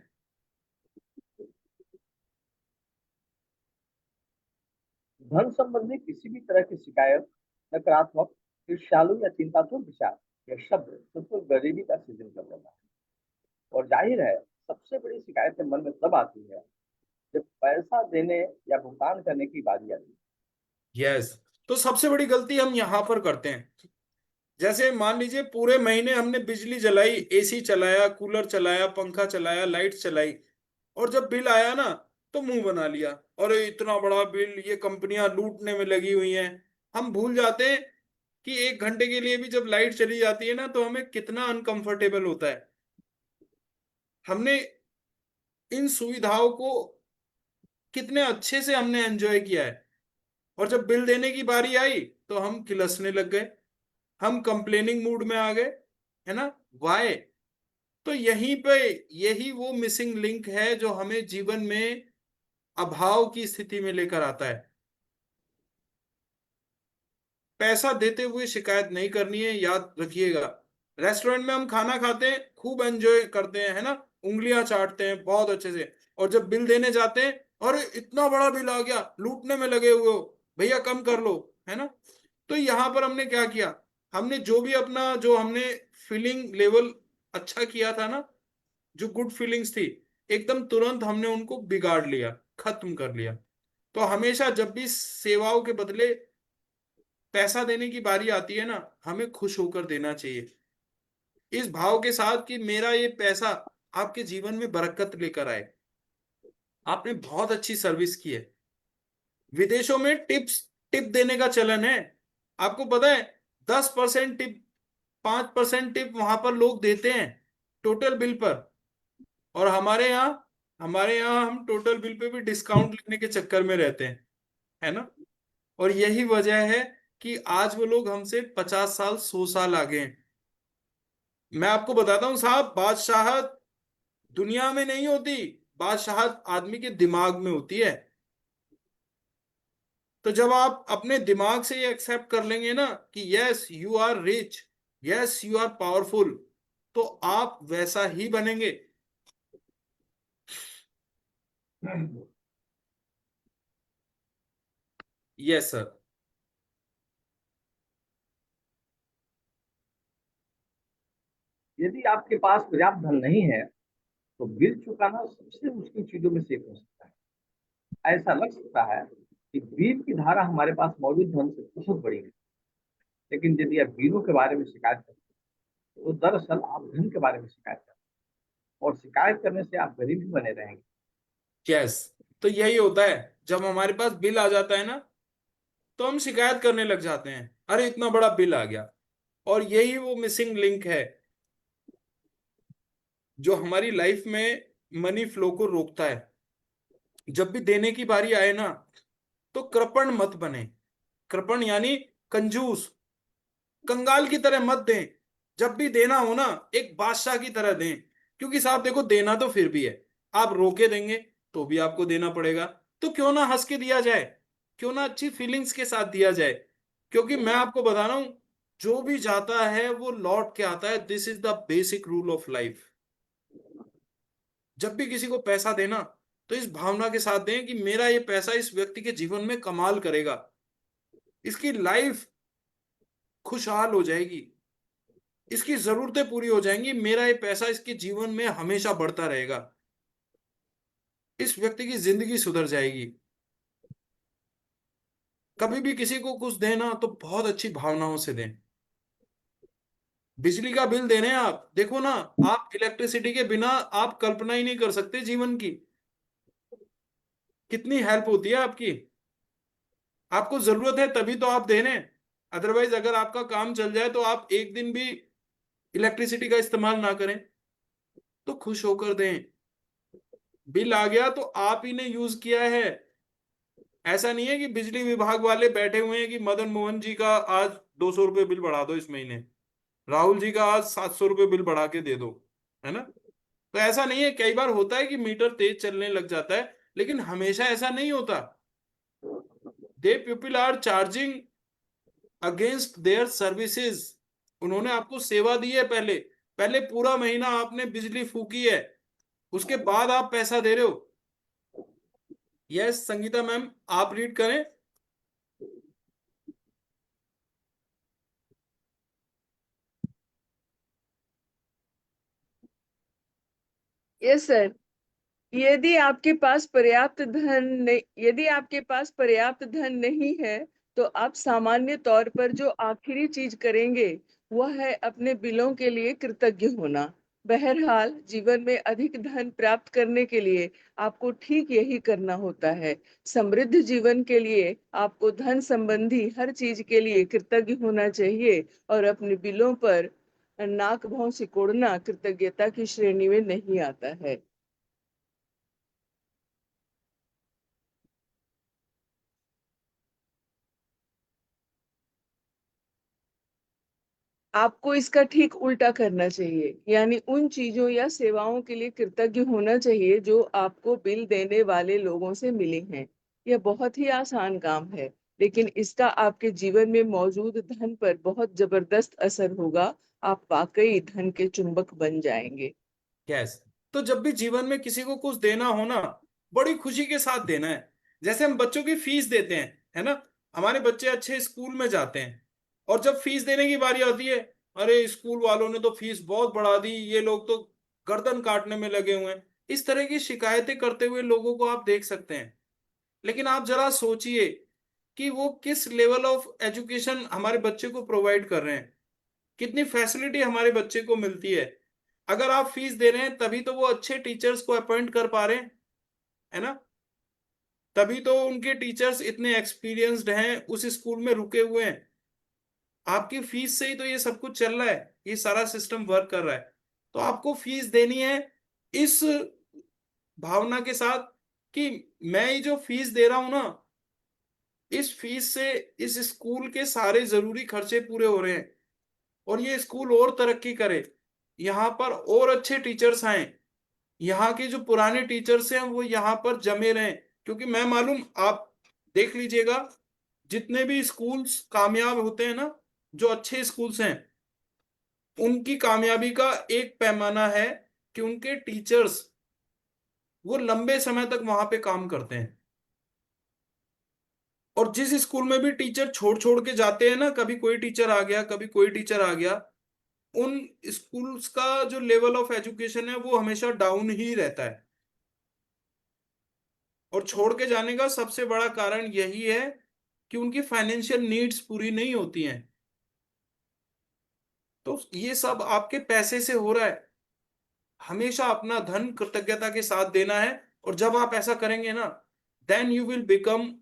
धन संबंधी किसी भी तरह की शिकायत, नकारात्मक, ईर्ष्यालु या चिंतातुर विचार या शब्द सबको गरीबी का सृजन कर देता है। और जाहिर है, सबसे बड़ी शिकायतें मन में तब आती है जब पैसा देने या भुगतान करने की बारी आती है। यस। तो सबसे बड़ी गलती हम यहां पर करते हैं। जैसे मान लीजिए पूरे महीने हमने बिजली जलाई, एसी चलाया, कूलर चलाया, पंखा चलाया, लाइट चलाई, और जब बिल आया ना, तो मुंह बना लिया, अरे इतना बड़ा बिल, ये कंपनियां लूटने में लगी हुई हैं। हम भूल जाते हैं कि 1 घंटे के लिए भी जब लाइट चली जाती है ना, तो हमें कितना अनकंफर्टेबल होता है। हमने इन सुविधाओं को कितने अच्छे से हमने एंजॉय किया है, और जब बिल देने की बारी आई तो हम किलसने लग गए, हम कंप्लेनिंग मूड में आ गए, है ना। वाई? तो यहीं पे यही वो मिसिंग लिंक है जो हमें जीवन में अभाव की स्थिति में लेकर आता है। पैसा देते हुए शिकायत नहीं करनी है, याद रखिएगा। रेस्टोरेंट में हम खाना खाते हैं, खूब एंजॉय करते हैं, है ना, उंगलियां चाटते हैं बहुत अच्छे से, और जब बिल देने जाते हैं, अरे इतना बड़ा बिल आ गया, लूटने में लगे हुए हो, भैया कम कर लो, है ना। तो यहां पर हमने क्या किया, हमने जो भी अपना जो हमने फीलिंग लेवल अच्छा किया था ना, जो गुड फीलिंग्स थी, एकदम तुरंत हमने उनको बिगाड़ लिया, खत्म कर लिया। तो हमेशा जब भी सेवाओं के बदले पैसा देने की बारी आती है ना, हमें खुश होकर देना चाहिए, इस भाव के साथ कि मेरा ये पैसा आपके जीवन में बरकत लेकर आए। आपने बहुत अच्छी सर्विस की है। विदेशों में टिप देने का चलन है, आपको पता है। 10% टिप, 5% टिप वहां पर लोग देते हैं टोटल बिल पर। और हमारे यहाँ हम टोटल बिल पे भी डिस्काउंट लेने के चक्कर में रहते हैं, है ना। और यही वजह है कि आज वो लोग हमसे 50 साल 100 साल आगे हैं। मैं आपको बताता हूं साहब, बादशाहत दुनिया में नहीं होती, बादशाहत आदमी के दिमाग में होती है। तो जब आप अपने दिमाग से ये एक्सेप्ट कर लेंगे ना कि yes you are rich, yes you are powerful, तो आप वैसा ही बनेंगे। Yes sir. यदि आपके पास पर्याप्त धन नहीं है तो बिल चुकाना सबसे मुश्किल चीजों में से एक हो सकता है। ऐसा लग सकता है कि बिल की धारा हमारे पास मौजूद धन से बहुत बड़ी है, लेकिन यदि आप बिलों के बारे में शिकायत करते हैं तो दरअसल आप धन के बारे में शिकायत करते हैं, और शिकायत करने से आप गरीब ही बने रहेंगे। यस। तो यही होता है, जब हमारे पास बिल आ जाता है ना, तो हम शिकायत करने लग जाते हैं, अरे इतना बड़ा बिल आ गया। और यही वो मिसिंग लिंक है जो हमारी लाइफ में मनी फ्लो को रोकता है। जब भी देने की बारी आए ना, तो कृपण मत बने। कृपण यानी कंजूस, कंगाल की तरह मत दें। जब भी देना हो ना, एक बादशाह की तरह दें। क्योंकि साहब देखो, देना तो फिर भी है, आप रोके देंगे तो भी आपको देना पड़ेगा। तो क्यों ना हंस के दिया जाए, क्यों ना अच्छी फीलिंग्स के साथ दिया जाए। क्योंकि मैं आपको बता रहा हूं, जो भी जाता है वो लौट के आता है। This is the basic rule of life. जब भी किसी को पैसा देना, तो इस भावना के साथ दें कि मेरा ये पैसा इस व्यक्ति के जीवन में कमाल करेगा, इसकी लाइफ खुशहाल हो जाएगी, इसकी जरूरतें पूरी हो जाएंगी, मेरा ये पैसा इसके जीवन में हमेशा बढ़ता रहेगा, इस व्यक्ति की जिंदगी सुधर जाएगी। कभी भी किसी को कुछ देना तो बहुत अच्छी भावनाओं से दें। बिजली का बिल दे रहे हैं आप, देखो ना, आप इलेक्ट्रिसिटी के बिना आप कल्पना ही नहीं कर सकते जीवन की। कितनी हेल्प होती है आपकी। आपको जरूरत है तभी तो आप दे रहे हैं। अदरवाइज अगर आपका काम चल जाए तो आप एक दिन भी इलेक्ट्रिसिटी का इस्तेमाल ना करें, तो खुश होकर दें। बिल आ गया तो आप ही ने यूज किया है। ऐसा नहीं है कि बिजली विभाग वाले बैठे हुए हैं कि मदन मोहन जी का आज 200 रुपये बिल बढ़ा दो इस महीने, राहुल जी का आज 700 रुपये बिल बढ़ा के दे दो, है ना। तो ऐसा नहीं है। कई बार होता है कि मीटर तेज चलने लग जाता है, लेकिन हमेशा ऐसा नहीं होता। They people are charging against their services. उन्होंने आपको सेवा दी है। पहले पहले पूरा महीना आपने बिजली फूकी है, उसके बाद आप पैसा दे रहे हो। यस संगीता मैम, आप रीड करें। Yes sir. यदि आपके पास पर्याप्त धन नहीं है, तो आप सामान्य तौर पर जो आखिरी चीज करेंगे वह है अपने बिलों के लिए कृतज्ञ होना। बहरहाल जीवन में अधिक धन प्राप्त करने के लिए आपको ठीक यही करना होता है। समृद्ध जीवन के लिए आपको धन संबंधी हर चीज के लिए कृतज्ञ होना चाहिए, और अपने बिलों पर नाक भौं सिकोड़ना कृतज्ञता की श्रेणी में नहीं आता है। आपको इसका ठीक उल्टा करना चाहिए, यानी उन चीजों या सेवाओं के लिए कृतज्ञ होना चाहिए जो आपको बिल देने वाले लोगों से मिली हैं। यह बहुत ही आसान काम है, लेकिन इसका आपके जीवन में मौजूद धन पर बहुत जबरदस्त असर होगा। आप वाकई धन के चुंबक बन जाएंगे। यस। तो जब भी जीवन में किसी को कुछ देना हो ना, बड़ी खुशी के साथ देना है। जैसे हम बच्चों की फीस देते हैं, है ना। हमारे बच्चे अच्छे स्कूल में जाते हैं, और जब फीस देने की बारी आती है, अरे स्कूल वालों ने तो फीस बहुत बढ़ा दी, ये लोग तो गर्दन काटने में लगे हुए हैं, इस तरह की शिकायतें करते हुए लोगों को आप देख सकते हैं। लेकिन आप जरा सोचिए कि वो किस लेवल ऑफ एजुकेशन हमारे बच्चे को प्रोवाइड कर रहे हैं, कितनी फैसिलिटी हमारे बच्चे को मिलती है। अगर आप फीस दे रहे हैं तभी तो वो अच्छे टीचर्स को अपॉइंट कर पा रहे हैं, है ना। तभी तो उनके टीचर्स इतने एक्सपीरियंस्ड हैं, उस स्कूल में रुके हुए हैं। आपकी फीस से ही तो ये सब कुछ चल रहा है, ये सारा सिस्टम वर्क कर रहा है। तो आपको फीस देनी है इस भावना के साथ कि मैं ये जो फीस दे रहा हूं ना, इस फीस से इस स्कूल के सारे जरूरी खर्चे पूरे हो रहे हैं, और ये स्कूल और तरक्की करे, यहाँ पर और अच्छे टीचर्स आए, यहाँ के जो पुराने टीचर्स हैं वो यहाँ पर जमे रहें। क्योंकि मैं मालूम, आप देख लीजिएगा, जितने भी स्कूल्स कामयाब होते हैं ना, जो अच्छे स्कूल्स हैं, उनकी कामयाबी का एक पैमाना है कि उनके टीचर्स वो लंबे समय तक वहां पे काम करते हैं। और जिस स्कूल में भी टीचर छोड़ छोड़ के जाते हैं ना, कभी कोई टीचर आ गया, कभी कोई टीचर आ गया, उन स्कूल्स का जो लेवल ऑफ एजुकेशन है वो हमेशा डाउन ही रहता है। और छोड़ के जाने का सबसे बड़ा कारण यही है कि उनकी फाइनेंशियल नीड्स पूरी नहीं होती हैं। तो ये सब आपके पैसे से हो रहा है। हमेशा अपना धन कृतज्ञता के साथ देना है, और जब आप ऐसा करेंगे ना, then you will become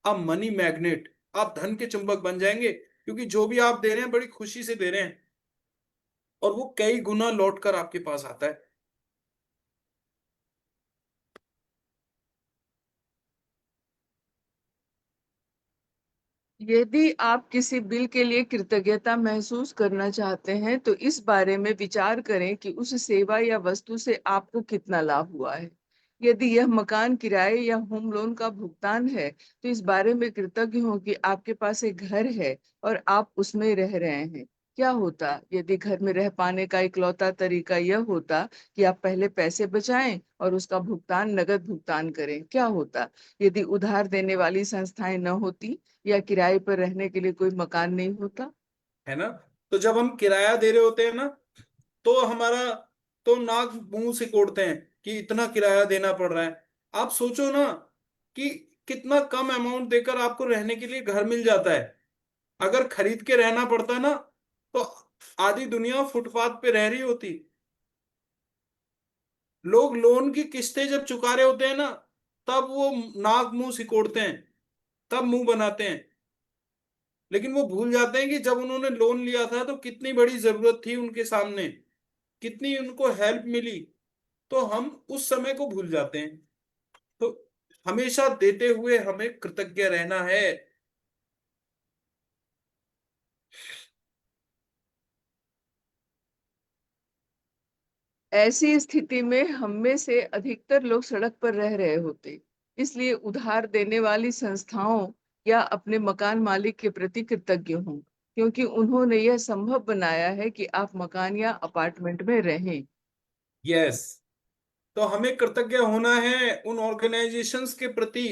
a money magnet. आप धन के चुंबक बन जाएंगे, क्योंकि जो भी आप दे रहे हैं बड़ी खुशी से दे रहे हैं, और वो कई गुना लौट कर आपके पास आता है। यदि आप किसी बिल के लिए कृतज्ञता महसूस करना चाहते हैं तो इस बारे में विचार करें कि उस सेवा या वस्तु से आपको कितना लाभ हुआ है। यदि यह मकान किराए या होम लोन का भुगतान है तो इस बारे में कृतज्ञ हों कि आपके पास एक घर है और आप उसमें रह रहे हैं। क्या होता यदि घर में रह पाने का इकलौता तरीका यह होता कि आप पहले पैसे बचाएं और उसका भुगतान नगद भुगतान करें? क्या होता यदि उधार देने वाली संस्थाएं न होती या किराए पर रहने के लिए कोई मकान नहीं होता? है ना? तो जब हम किराया दे रहे होते हैं ना, तो हमारा तो नाक मुंह सिकोड़ते हैं कि इतना किराया देना पड़ रहा है। आप सोचो ना कि कितना कम अमाउंट देकर आपको रहने के लिए घर मिल जाता है। अगर खरीद के रहना पड़ता ना, तो आधी दुनिया फुटपाथ पे रह रही होती। लोग लोन की किस्तें जब चुका रहे होते हैं ना, तब वो नाक मुंह सिकोड़ते हैं, तब मुंह बनाते हैं। लेकिन वो भूल जाते हैं कि जब उन्होंने लोन लिया था तो कितनी बड़ी जरूरत थी उनके सामने, कितनी उनको हेल्प मिली। तो हम उस समय को भूल जाते हैं। तो हमेशा देते हुए हमें कृतज्ञ रहना है। ऐसी स्थिति में हम में से अधिकतर लोग सड़क पर रह रहे होते। इसलिए उधार देने वाली संस्थाओं या अपने मकान मालिक के प्रति कृतज्ञ हों, क्योंकि उन्होंने यह संभव बनाया है कि आप मकान या अपार्टमेंट में रहें। यस, तो हमें कृतज्ञ होना है उन ऑर्गेनाइजेशंस के प्रति,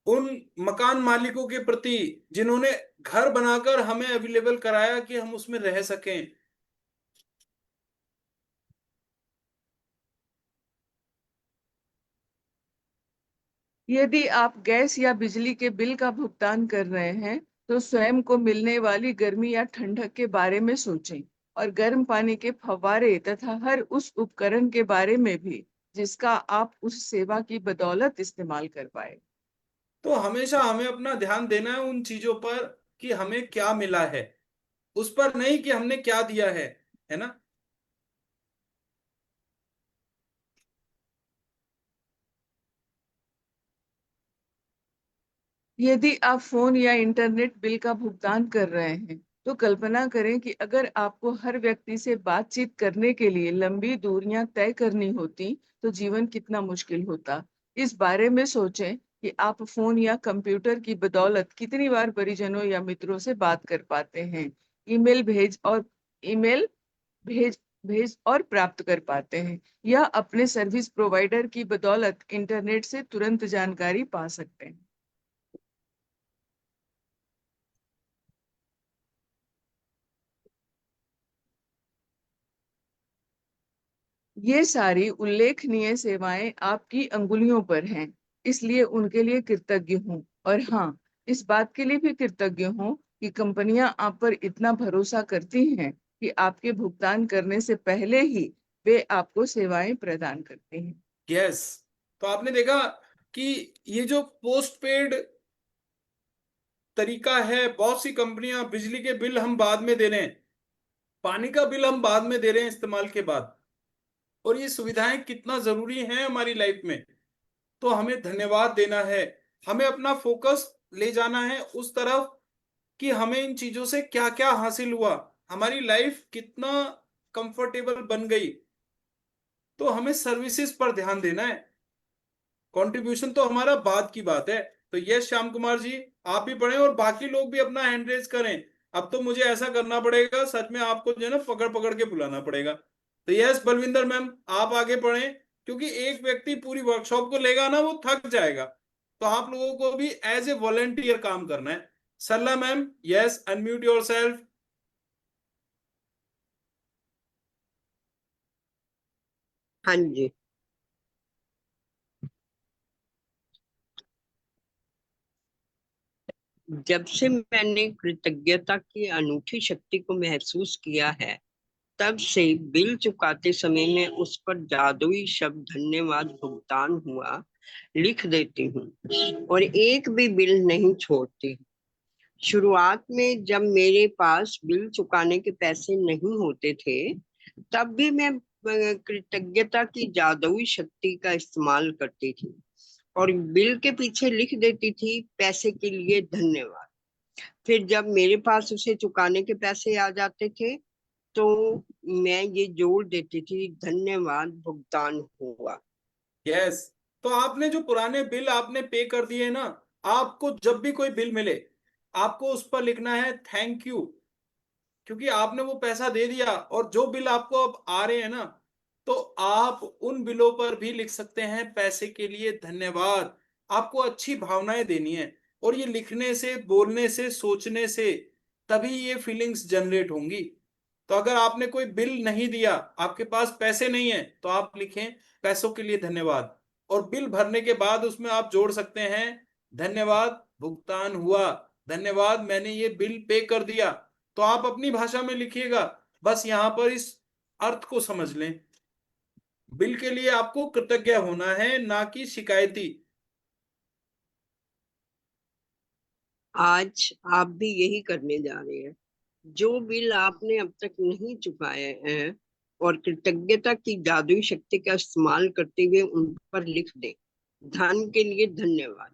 उन मकान मालिकों के प्रति जिन्होंने घर बनाकर हमें अवेलेबल कराया कि हम उसमें रह सकें। यदि आप गैस या बिजली के बिल का भुगतान कर रहे हैं तो स्वयं को मिलने वाली गर्मी या ठंडक के बारे में सोचें और गर्म पानी के फव्वारे तथा हर उस उपकरण के बारे में भी जिसका आप उस सेवा की बदौलत इस्तेमाल कर पाए। तो हमेशा हमें अपना ध्यान देना है उन चीजों पर कि हमें क्या मिला है, उस पर नहीं कि हमने क्या दिया है ना? यदि आप फोन या इंटरनेट बिल का भुगतान कर रहे हैं तो कल्पना करें कि अगर आपको हर व्यक्ति से बातचीत करने के लिए लंबी दूरियां तय करनी होती तो जीवन कितना मुश्किल होता। इस बारे में सोचें कि आप फोन या कंप्यूटर की बदौलत कितनी बार परिजनों या मित्रों से बात कर पाते हैं, ईमेल भेज और ईमेल भेज भेज और प्राप्त कर पाते हैं, या अपने सर्विस प्रोवाइडर की बदौलत इंटरनेट से तुरंत जानकारी पा सकते हैं। ये सारी उल्लेखनीय सेवाएं आपकी अंगुलियों पर हैं, इसलिए उनके लिए कृतज्ञ हूँ। और हाँ, इस बात के लिए भी कृतज्ञ हूँ कि कंपनियां आप पर इतना भरोसा करती हैं कि आपके भुगतान करने से पहले ही वे आपको सेवाएं प्रदान करती हैं। यस, तो आपने देखा कि ये जो पोस्ट पेड तरीका है, बहुत सी कंपनियां बिजली के बिल हम बाद में दे रहे हैं, पानी का बिल हम बाद में दे रहे हैं इस्तेमाल के बाद। और ये सुविधाएं कितना जरूरी हैं हमारी लाइफ में, तो हमें धन्यवाद देना है। हमें अपना फोकस ले जाना है उस तरफ कि हमें इन चीजों से क्या क्या हासिल हुआ, हमारी लाइफ कितना कंफर्टेबल बन गई। तो हमें सर्विसेज पर ध्यान देना है, कंट्रीब्यूशन तो हमारा बाद की बात है। तो यस श्याम कुमार जी, आप भी पढ़ें और बाकी लोग भी अपना हैंड रेज करें। अब तो मुझे ऐसा करना पड़ेगा, सच में आपको जो है ना पकड़ पकड़ के बुलाना पड़ेगा। तो यस बलविंदर मैम, आप आगे पढ़ें, क्योंकि एक व्यक्ति पूरी वर्कशॉप को लेगा ना, वो थक जाएगा। तो आप लोगों को भी एज ए वॉलेंटियर काम करना है। Sarla ma'am, yes unmute yourself. हाँ जी। जब से मैंने कृतज्ञता की अनूठी शक्ति को महसूस किया है, तब से बिल चुकाते समय में उस पर जादुई शब्द धन्यवाद भुगतान हुआ लिख देती हूँ और एक भी बिल नहीं छोड़ती। शुरुआत में जब मेरे पास बिल चुकाने के पैसे नहीं होते थे, तब भी मैं कृतज्ञता की जादुई शक्ति का इस्तेमाल करती थी और बिल के पीछे लिख देती थी पैसे के लिए धन्यवाद। फिर जब मेरे पास उसे चुकाने के पैसे आ जाते थे तो मैं ये जोड़ देती थी, धन्यवाद, भुगतान हुआ। यस, तो आपने जो पुराने बिल आपने पे कर दिए ना, आपको जब भी कोई बिल मिले आपको उस पर लिखना है थैंक यू, क्योंकि आपने वो पैसा दे दिया। और जो बिल आपको अब आ रहे हैं ना, तो आप उन बिलों पर भी लिख सकते हैं पैसे के लिए धन्यवाद। आपको अच्छी भावनाएं देनी है, और ये लिखने से, बोलने से, सोचने से तभी ये फीलिंग्स जनरेट होंगी। तो अगर आपने कोई बिल नहीं दिया, आपके पास पैसे नहीं है, तो आप लिखें पैसों के लिए धन्यवाद। और बिल भरने के बाद उसमें आप जोड़ सकते हैं धन्यवाद, भुगतान हुआ, धन्यवाद, मैंने ये बिल पे कर दिया। तो आप अपनी भाषा में लिखिएगा, बस यहां पर इस अर्थ को समझ लें। बिल के लिए आपको कृतज्ञ होना है, ना कि शिकायती। आज आप भी यही करने जा रहे हैं। जो बिल आपने अब तक नहीं चुकाए हैं और कृतज्ञता की जादुई शक्ति का इस्तेमाल करते हुए उन पर लिख दें, धन के लिए धन्यवाद।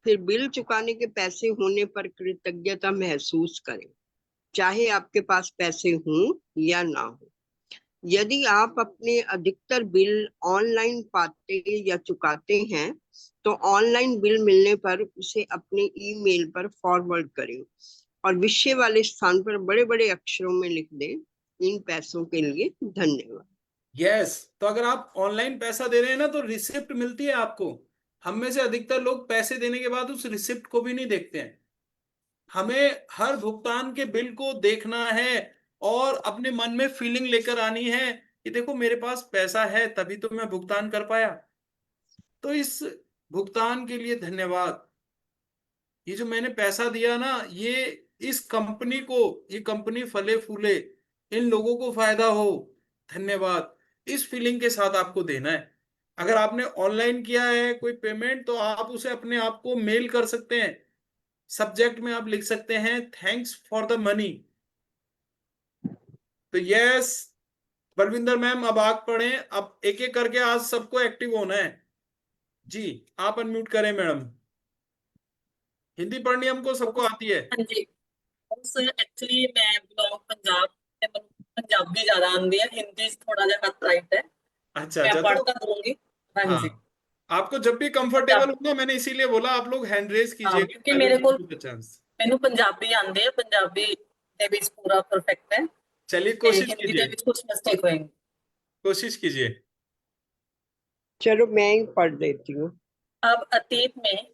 फिर बिल चुकाने के पैसे होने पर कृतज्ञता महसूस करें, चाहे आपके पास पैसे हों या ना हो। यदि आप अपने अधिकतर बिल ऑनलाइन पाते या चुकाते हैं तो ऑनलाइन बिल मिलने पर उसे अपने ईमेल पर फॉरवर्ड करें और विषय वाले स्थान पर बड़े बड़े अक्षरों में लिख दें, इन पैसों के लिए धन्यवाद। यस, तो अगर आप ऑनलाइन पैसा दे रहे हैं ना, तो रिसिप्ट मिलती है आपको। हम में से अधिकतर लोग पैसे देने के बाद उस रिसिप्ट को भी नहीं देखते हैं। हमें हर भुगतान के बिल को देखना है और अपने मन में फीलिंग लेकर आनी है कि देखो मेरे पास पैसा है, तभी तो मैं भुगतान कर पाया। तो इस भुगतान के लिए धन्यवाद। ये जो मैंने पैसा दिया ना, ये इस कंपनी को, ये कंपनी फले फूले, इन लोगों को फायदा हो, धन्यवाद, इस फीलिंग के साथ आपको देना है। अगर आपने ऑनलाइन किया है कोई पेमेंट, तो आप उसे अपने आप को मेल कर सकते हैं। सब्जेक्ट में आप लिख सकते हैं थैंक्स फॉर द मनी। तो यस बलविंदर मैम, अब आग पढ़ें। अब एक एक करके आज सबको एक्टिव होना है। जी, आप अनम्यूट करें मैडम। हिंदी पढ़नी हमको सबको आती है। हाँ जी। सर एक्चुअली मैं बिलोंग पंजाब ते मैनूं पंजाबी ज्यादा आंदी है, हिंदी थोड़ा जिहा हाथ राइट है। अच्छा मैं अच्छा, पढ़ तो कर दूंगी। हाँ हाँ, जी। आपको जब भी कंफर्टेबल हो ना, मैंने इसीलिए बोला आप लोग हैंड रेज हाँ, कीजिएगा, क्योंकि आई मेरे विल को गिव यू द चांस। मैनूं पंजाबी आंदी है, पंजाबी दे विच पूरा परफेक्ट है चलिए ते कोशिश हिंदी दे कीजिए, विच कुछ मिस्टेक होएंगी। कोशिश कीजिए। चलो मैं ही पढ़ देती हूँ। अब अतीत में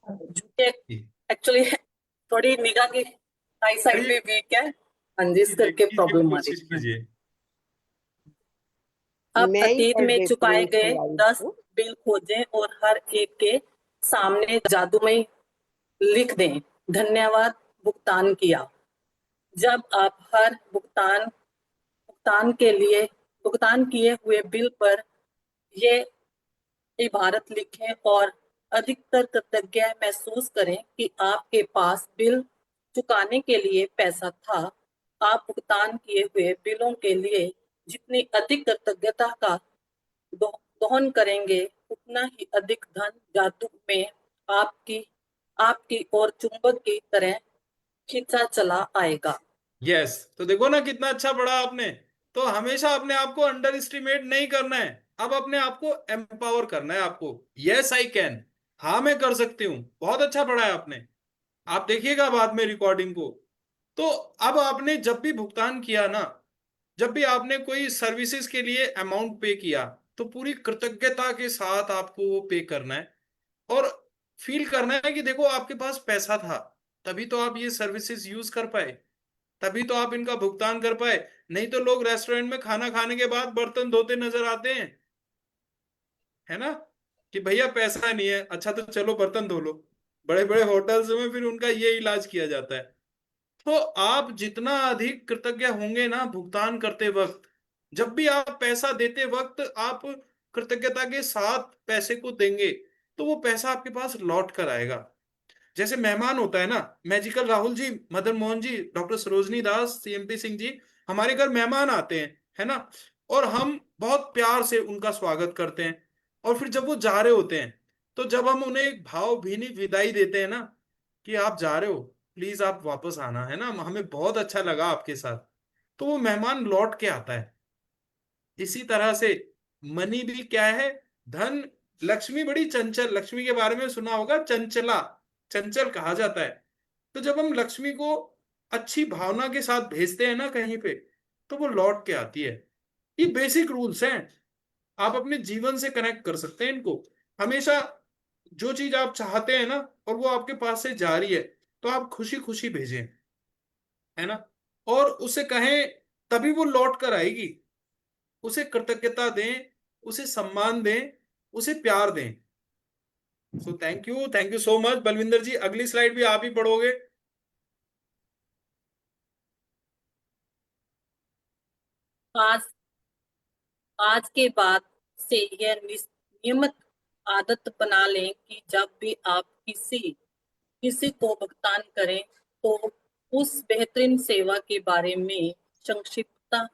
झूठे, जी, एक्चुअली थोड़ी निगाह की आई साइड करिए, भी वीक है। हाँ जी, इस कीजिए करके कीजिए, प्रॉब्लम आ कोशिश रही है। कीजिए। अब मैं ही अतीत पढ़ में देती चुकाए हूँ इस गए लाइन 10 को। बिल खोजें और हर एक के सामने जादूमय लिख दें, धन्यवाद, भुगतान किया। जब आप हर भुगतान किए हुए बिल पर ये इबारत लिखें और अधिकतर कृतज्ञ महसूस करें कि आपके पास बिल चुकाने के लिए पैसा था। आप भुगतान किए हुए बिलों के लिए जितनी अधिक कृतज्ञता का दोहन करेंगे, उतना ही अधिक धन जादू में आपकी आपकी ओर चुंबक की तरह खींचा चला आएगा। यस, तो देखो ना कितना अच्छा पढ़ा आपने। तो हमेशा अपने आप को अंडर एस्टिमेट नहीं करना है, अब अपने आप को एम्पावर करना है आपको। यस आई कैन, हाँ मैं कर सकती हूँ। बहुत अच्छा पढ़ा है आपने, आप देखिएगा बाद में रिकॉर्डिंग को। तो अब आपने जब भी भुगतान किया ना, जब भी आपने कोई सर्विसेज के लिए अमाउंट पे किया, तो पूरी कृतज्ञता के साथ आपको वो पे करना है। और फील करना है कि देखो आपके पास पैसा था, तभी तो आप ये सर्विसेज यूज कर पाए, तभी तो आप इनका भुगतान कर पाए। नहीं तो लोग रेस्टोरेंट में खाना खाने के बाद बर्तन धोते नजर आते हैं, है ना, कि भैया पैसा नहीं है, अच्छा तो चलो बर्तन धो लो। बड़े बड़े होटल्स में फिर उनका ये इलाज किया जाता है। तो आप जितना अधिक कृतज्ञ होंगे ना भुगतान करते वक्त, जब भी आप पैसा देते वक्त आप कृतज्ञता के साथ पैसे को देंगे, तो वो पैसा आपके पास लौट कर आएगा। जैसे मेहमान होता है ना, मैजिकल राहुल जी, मदन मोहन जी, डॉक्टर सरोजनी दास, सीएमपी सिंह जी, हमारे घर मेहमान आते हैं, है ना, और हम बहुत प्यार से उनका स्वागत करते हैं। और फिर जब वो जा रहे होते हैं, तो जब हम उन्हें एक भावभीनी विदाई देते हैं ना कि आप जा रहे हो, प्लीज आप वापस आना, है ना, हमें बहुत अच्छा लगा आपके साथ, तो वो मेहमान लौट के आता है। इसी तरह से मनी भी क्या है, धन, लक्ष्मी बड़ी चंचल, लक्ष्मी के बारे में सुना होगा, चंचला, चंचल कहा जाता है। तो जब हम लक्ष्मी को अच्छी भावना के साथ भेजते हैं ना कहीं पे, तो वो लौट के आती है। ये बेसिक रूल्स हैं, आप अपने जीवन से कनेक्ट कर सकते हैं इनको। हमेशा जो चीज आप चाहते हैं ना और वो आपके पास से जा रही है, तो आप खुशी खुशी भेजें, है ना, और उसे कहें, तभी वो लौट कर आएगी। उसे कृतज्ञता दें, उसे सम्मान दें, उसे प्यार दें। So thank you so much. Balwinder ji, अगली स्लाइड भी आप ही पढ़ोगे। आज आज के बाद से यह नियमित आदत बना लें कि जब भी आप किसी को भुगतान करें तो उस बेहतरीन सेवा के बारे में संक्षिप्तता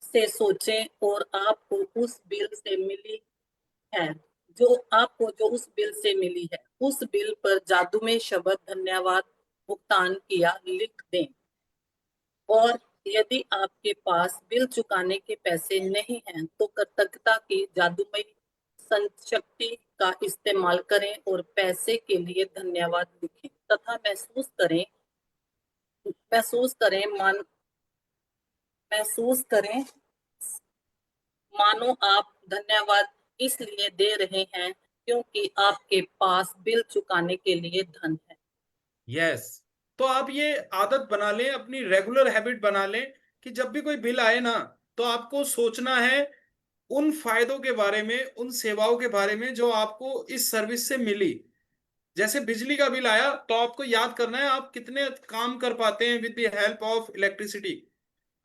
से सोचें और आपको उस बिल से मिली है जो उस बिल से मिली है, उस बिल पर जादुमय शब्द धन्यवाद भुगतान किया लिख दें। और यदि आपके पास बिल चुकाने के पैसे नहीं हैं, तो कृतज्ञता की जादुमयी संशक्ति का इस्तेमाल करें और पैसे के लिए धन्यवाद लिखें तथा महसूस करें मानो आप धन्यवाद इसलिए दे रहे हैं क्योंकि आपके पास बिल चुकाने के लिए धन है। यस, तो आप ये आदत बना लें, अपनी रेगुलर हैबिट बना लें कि जब भी कोई बिल आए ना, तो आपको सोचना है उन फायदों के बारे में, उन सेवाओं के बारे में जो आपको इस सर्विस से मिली। जैसे बिजली का बिल आया, तो आपको याद करना है आप कितने काम कर पाते हैं with the help of electricity.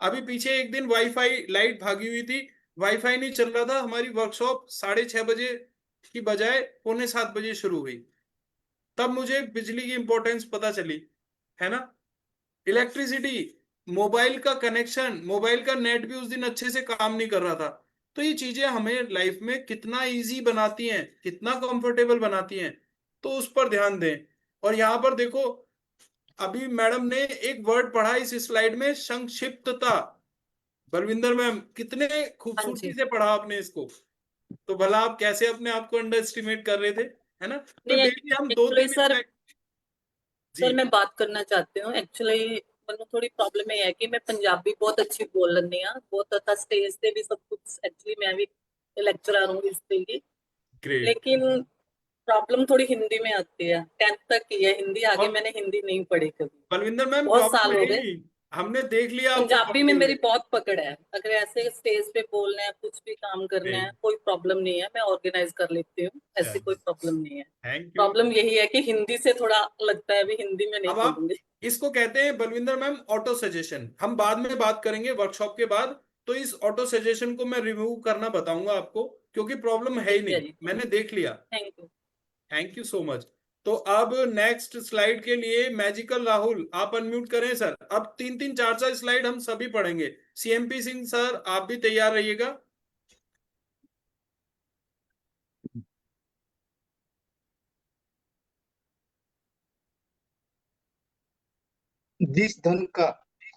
अभी पीछे एक दिन वाईफाई लाइट भागी हुई थी, वाईफाई नहीं चल रहा था, हमारी वर्कशॉप 6:30 बजे की बजाय 6:45 शुरू हुई। तब मुझे बिजली की इंपॉर्टेंस पता चली, है ना। इलेक्ट्रिसिटी, मोबाइल का कनेक्शन, मोबाइल का नेट भी उस दिन अच्छे से काम नहीं कर रहा था। तो ये चीजें हमें लाइफ में कितना इजी बनाती हैं, कितना कंफर्टेबल बनाती हैं, तो उस पर ध्यान दें। और यहाँ पर देखो, अभी मैडम ने एक वर्ड पढ़ा इस स्लाइड में, संक्षिप्तता। बलविंदर मैम, कितने हाँ खूबसूरती जी। से पढ़ा आपने इसको। तो भला आप कैसे अपने आप को अंडर एस्टिमेट कर रहे थे, है ना। तो नहीं, डेली हम दो एक्चुअली तीन सर स्लाइड। जी, सर मैं बात करना चाहती हूँ। एक्चुअली ਮੈਨੂੰ थोड़ी प्रॉब्लम ये है कि मैं पंजाबी बहुत अच्छी बोल लेनी हाँ, बहुत अच्छा स्टेज पे भी सब कुछ। एक्चुअली मैं भी लेक्चरर हूँ इस फील्ड की, ग्रेट। लेकिन प्रॉब्लम थोड़ी हिंदी में आती है। 10th तक की है हिंदी, आगे और मैंने हिंदी नहीं पढ़ी कभी, बलविंदर मैम, बहुत प्रॉब्लम साल है हो ही गए। नहीं, हमने देख लिया आपको पंजाबी में पढ़ते मेरी हुए। बहुत पकड़ है, अगर ऐसे स्टेज पे बोलना है, कुछ भी काम करना है, कोई प्रॉब्लम नहीं है, मैं ऑर्गेनाइज कर लेती हूँ, ऐसी कोई प्रॉब्लम नहीं है। Thank you. प्रॉब्लम यही है कि हिंदी से थोड़ा लगता है, अभी हिंदी में नहीं अब आप बोलूंगी। इसको कहते हैं बलविंदर मैम ऑटो सजेशन, हम बाद में बात करेंगे वर्कशॉप के बाद। तो इस ऑटो सजेशन को मैं रिमूव करना बताऊंगा आपको, क्योंकि प्रॉब्लम है ही ठीक है नहीं, जी, मैंने देख लिया। Thank you. Thank you so much. तो अब नेक्स्ट स्लाइड के लिए मैजिकल राहुल आप अनम्यूट करें सर। अब 3-3 4-4 स्लाइड हम सभी पढ़ेंगे। सीएमपी सिंह सर, आप भी तैयार रहिएगा। जिस धन का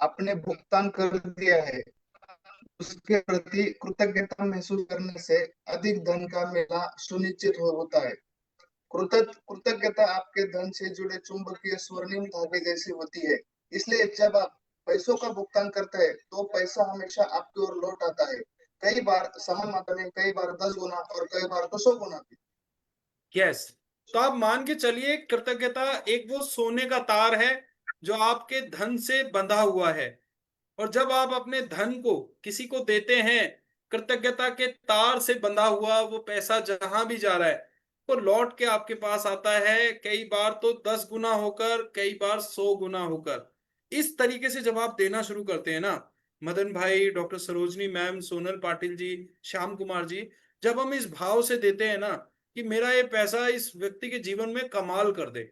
आपने भुगतान कर दिया है उसके प्रति कृतज्ञता महसूस करने से अधिक धन का मिलना सुनिश्चित होता है। कृतज्ञता आपके धन से जुड़े चुंबकीय स्वर्णिम धागे जैसी होती है। इसलिए जब आप पैसों का भुगतान करते हैं तो पैसा हमेशा आपकी ओर लौट आता है, कई बार समान मात्रा में, कई बार 10 गुना और कई बार तो 100 गुना भी। यस, तो आप मान के चलिए कृतज्ञता एक वो सोने का तार है जो आपके धन से बंधा हुआ है। और जब आप अपने धन को किसी को देते हैं, कृतज्ञता के तार से बंधा हुआ वो पैसा जहां भी जा रहा है, वो लौट के आपके पास आता है, कई बार तो 10 गुना होकर, कई बार 100 गुना होकर। इस तरीके से जब आप देना शुरू करते हैं ना, मदन भाई, डॉक्टर सरोजनी मैम, सोनल पाटिल जी, श्याम कुमार जी, जब हम इस भाव से देते हैं ना कि मेरा ये पैसा इस व्यक्ति के जीवन में कमाल कर दे,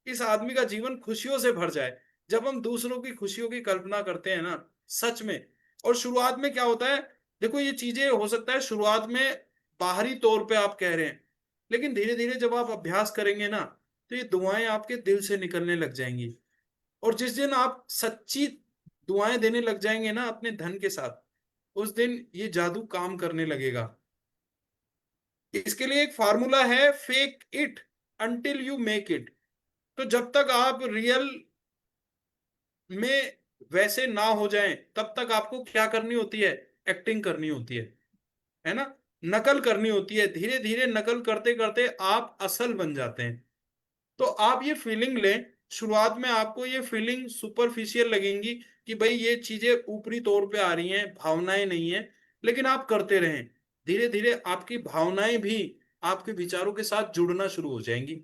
इस आदमी का जीवन खुशियों से भर जाए, जब हम दूसरों की खुशियों की कल्पना करते हैं ना, सच में। और शुरुआत में क्या होता है, देखो ये चीजें हो सकता है शुरुआत में बाहरी तौर पे आप कह रहे हैं, लेकिन धीरे धीरे जब आप अभ्यास करेंगे ना, तो ये दुआएं आपके दिल से निकलने लग जाएंगी। और जिस दिन आप सच्ची दुआएं देने लग जाएंगे ना अपने धन के साथ, उस दिन ये जादू काम करने लगेगा। इसके लिए एक फार्मूला है, fake it until you make it. तो जब तक आप रियल में वैसे ना हो जाएं, तब तक आपको क्या करनी होती है? एक्टिंग करनी होती है ना, नकल करनी होती है। धीरे धीरे नकल करते करते आप असल बन जाते हैं। तो आप ये फीलिंग लें, शुरुआत में आपको ये फीलिंग सुपरफिशियल लगेंगी कि भाई ये चीजें ऊपरी तौर पे आ रही हैं, भावनाएं नहीं है, लेकिन आप करते रहें। धीरे धीरे आपकी भावनाएं भी आपके विचारों के साथ जुड़ना शुरू हो जाएंगी।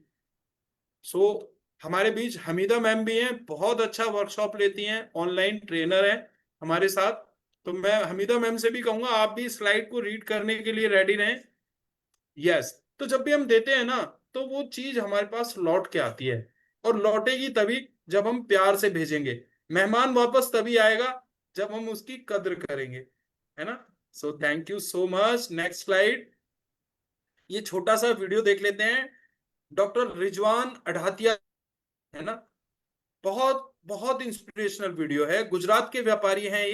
सो हमारे बीच हमीदा मैम भी हैं, बहुत अच्छा वर्कशॉप लेती हैं, ऑनलाइन ट्रेनर है हमारे साथ। तो मैं हमीदा मैम से भी कहूंगा आप भी स्लाइड को रीड करने के लिए रेडी रहें। यस, तो जब भी हम देते हैं ना, तो वो चीज हमारे पास लौट के आती है, और लौटेगी तभी जब हम प्यार से भेजेंगे। मेहमान वापस तभी आएगा जब हम उसकी कद्र करेंगे, है ना। सो thank you so much. Next slide, ये छोटा सा वीडियो देख लेते हैं। डॉक्टर रिजवान अढ़ातिया, है ना, बहुत बहुत इंस्पिरेशनल वीडियो है। गुजरात के व्यापारी हैं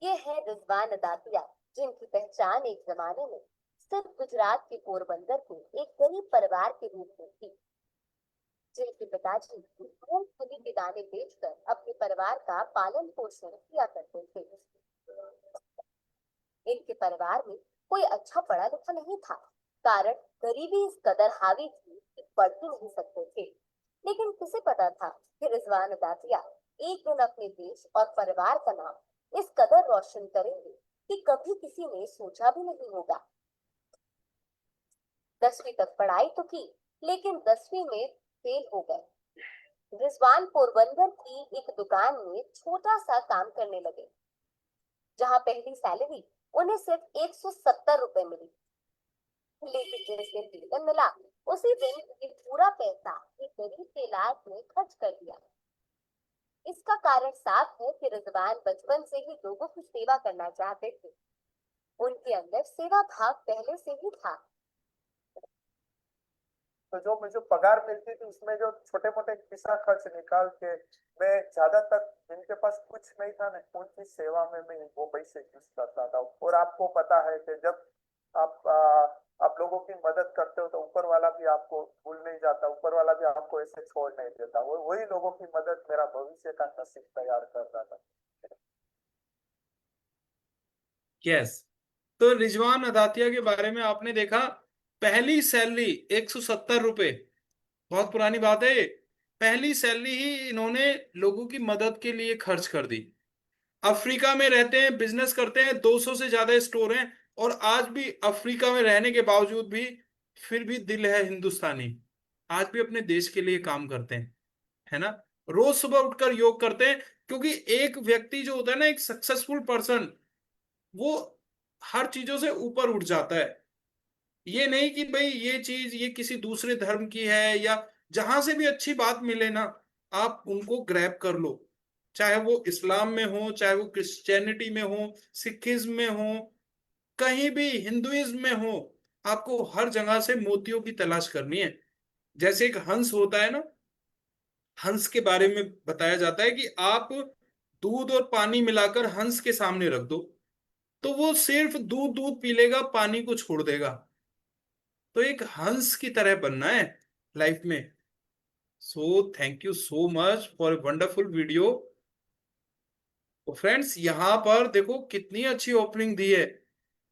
ये है रिजवान अदातिया, जिनकी पहचान एक जमाने में सिर्फ गुजरात के पोरबंदर के एक गरीब परिवार के रूप में थी, जिनके पिताजी मूंगफली के दाने बेचकर अपने परिवार का पालन पोषण किया करते थे। इनके परिवार में कोई अच्छा पढ़ा लिखा नहीं था, कारण गरीबी इस कदर हावी थी कि पढ़ ही नहीं सकते थे। लेकिन किसे पता था कि रिजवान अदातिया एक दिन अपने देश और परिवार का नाम इस कदर रोशन करेंगे कि कभी किसी ने सोचा भी नहीं होगा। 10वीं तक पढ़ाई तो की, लेकिन 10वीं में फेल हो गए। रिजवान पोरबंदर की एक दुकान में छोटा सा काम करने लगे, जहां पहली सैलरी उन्हें सिर्फ 170 रुपए मिली। लेकिन जिस दिन वेतन मिला, उसी दिन ये पूरा पैसा एक गरीब के इलाज में खर्च कर दिया। इसका कारण साफ है कि रिजवान बचपन से ही लोगों की सेवा करना चाहते थे। उनके अंदर सेवा भाव पहले से ही था। तो जो मुझे पगार मिलती थी उसमें जो छोटे मोटे किस्सा खर्च निकाल के मैं ज्यादातर, जिनके पास कुछ नहीं था ना, उनकी सेवा में मैं वो पैसे यूज करता था। और आपको पता है कि जब आप लोगों की मदद करते हो तो ऊपर वाला भी आपको भूल नहीं जाता, ऊपर वाला भी आपको ऐसे छोड़ नहीं देता। वही लोगों की मदद मेरा भविष्य का नसीब तैयार कर रहा था। यस, तो रिजवान अदातिया के बारे में आपने देखा, पहली सैलरी 170 रुपए, बहुत पुरानी बात है ये। पहली सैलरी ही इन्होंने लोगों की मदद के लिए खर्च कर दी। अफ्रीका में रहते हैं, बिजनेस करते हैं, 200 से ज्यादा स्टोर हैं, और आज भी अफ्रीका में रहने के बावजूद भी फिर भी दिल है हिंदुस्तानी। आज भी अपने देश के लिए काम करते हैं, है ना। रोज सुबह उठकर योग करते हैं, क्योंकि एक व्यक्ति जो होता है ना, एक सक्सेसफुल पर्सन, वो हर चीजों से ऊपर उठ जाता है। ये नहीं कि भाई ये चीज ये किसी दूसरे धर्म की है, या जहां से भी अच्छी बात मिले ना, आप उनको ग्रैब कर लो। चाहे वो इस्लाम में हो, चाहे वो क्रिश्चियनिटी में हो, सिखिज्म में हो, कहीं भी हिंदुइज्म में हो, आपको हर जगह से मोतियों की तलाश करनी है। जैसे एक हंस होता है ना, हंस के बारे में बताया जाता है कि आप दूध और पानी मिलाकर हंस के सामने रख दो, तो वो सिर्फ दूध दूध पी लेगा, पानी को छोड़ देगा। तो एक हंस की तरह बनना है लाइफ में। सो thank you so much for wonderful video. तो फ्रेंड्स, यहां पर देखो कितनी अच्छी ओपनिंग दी है।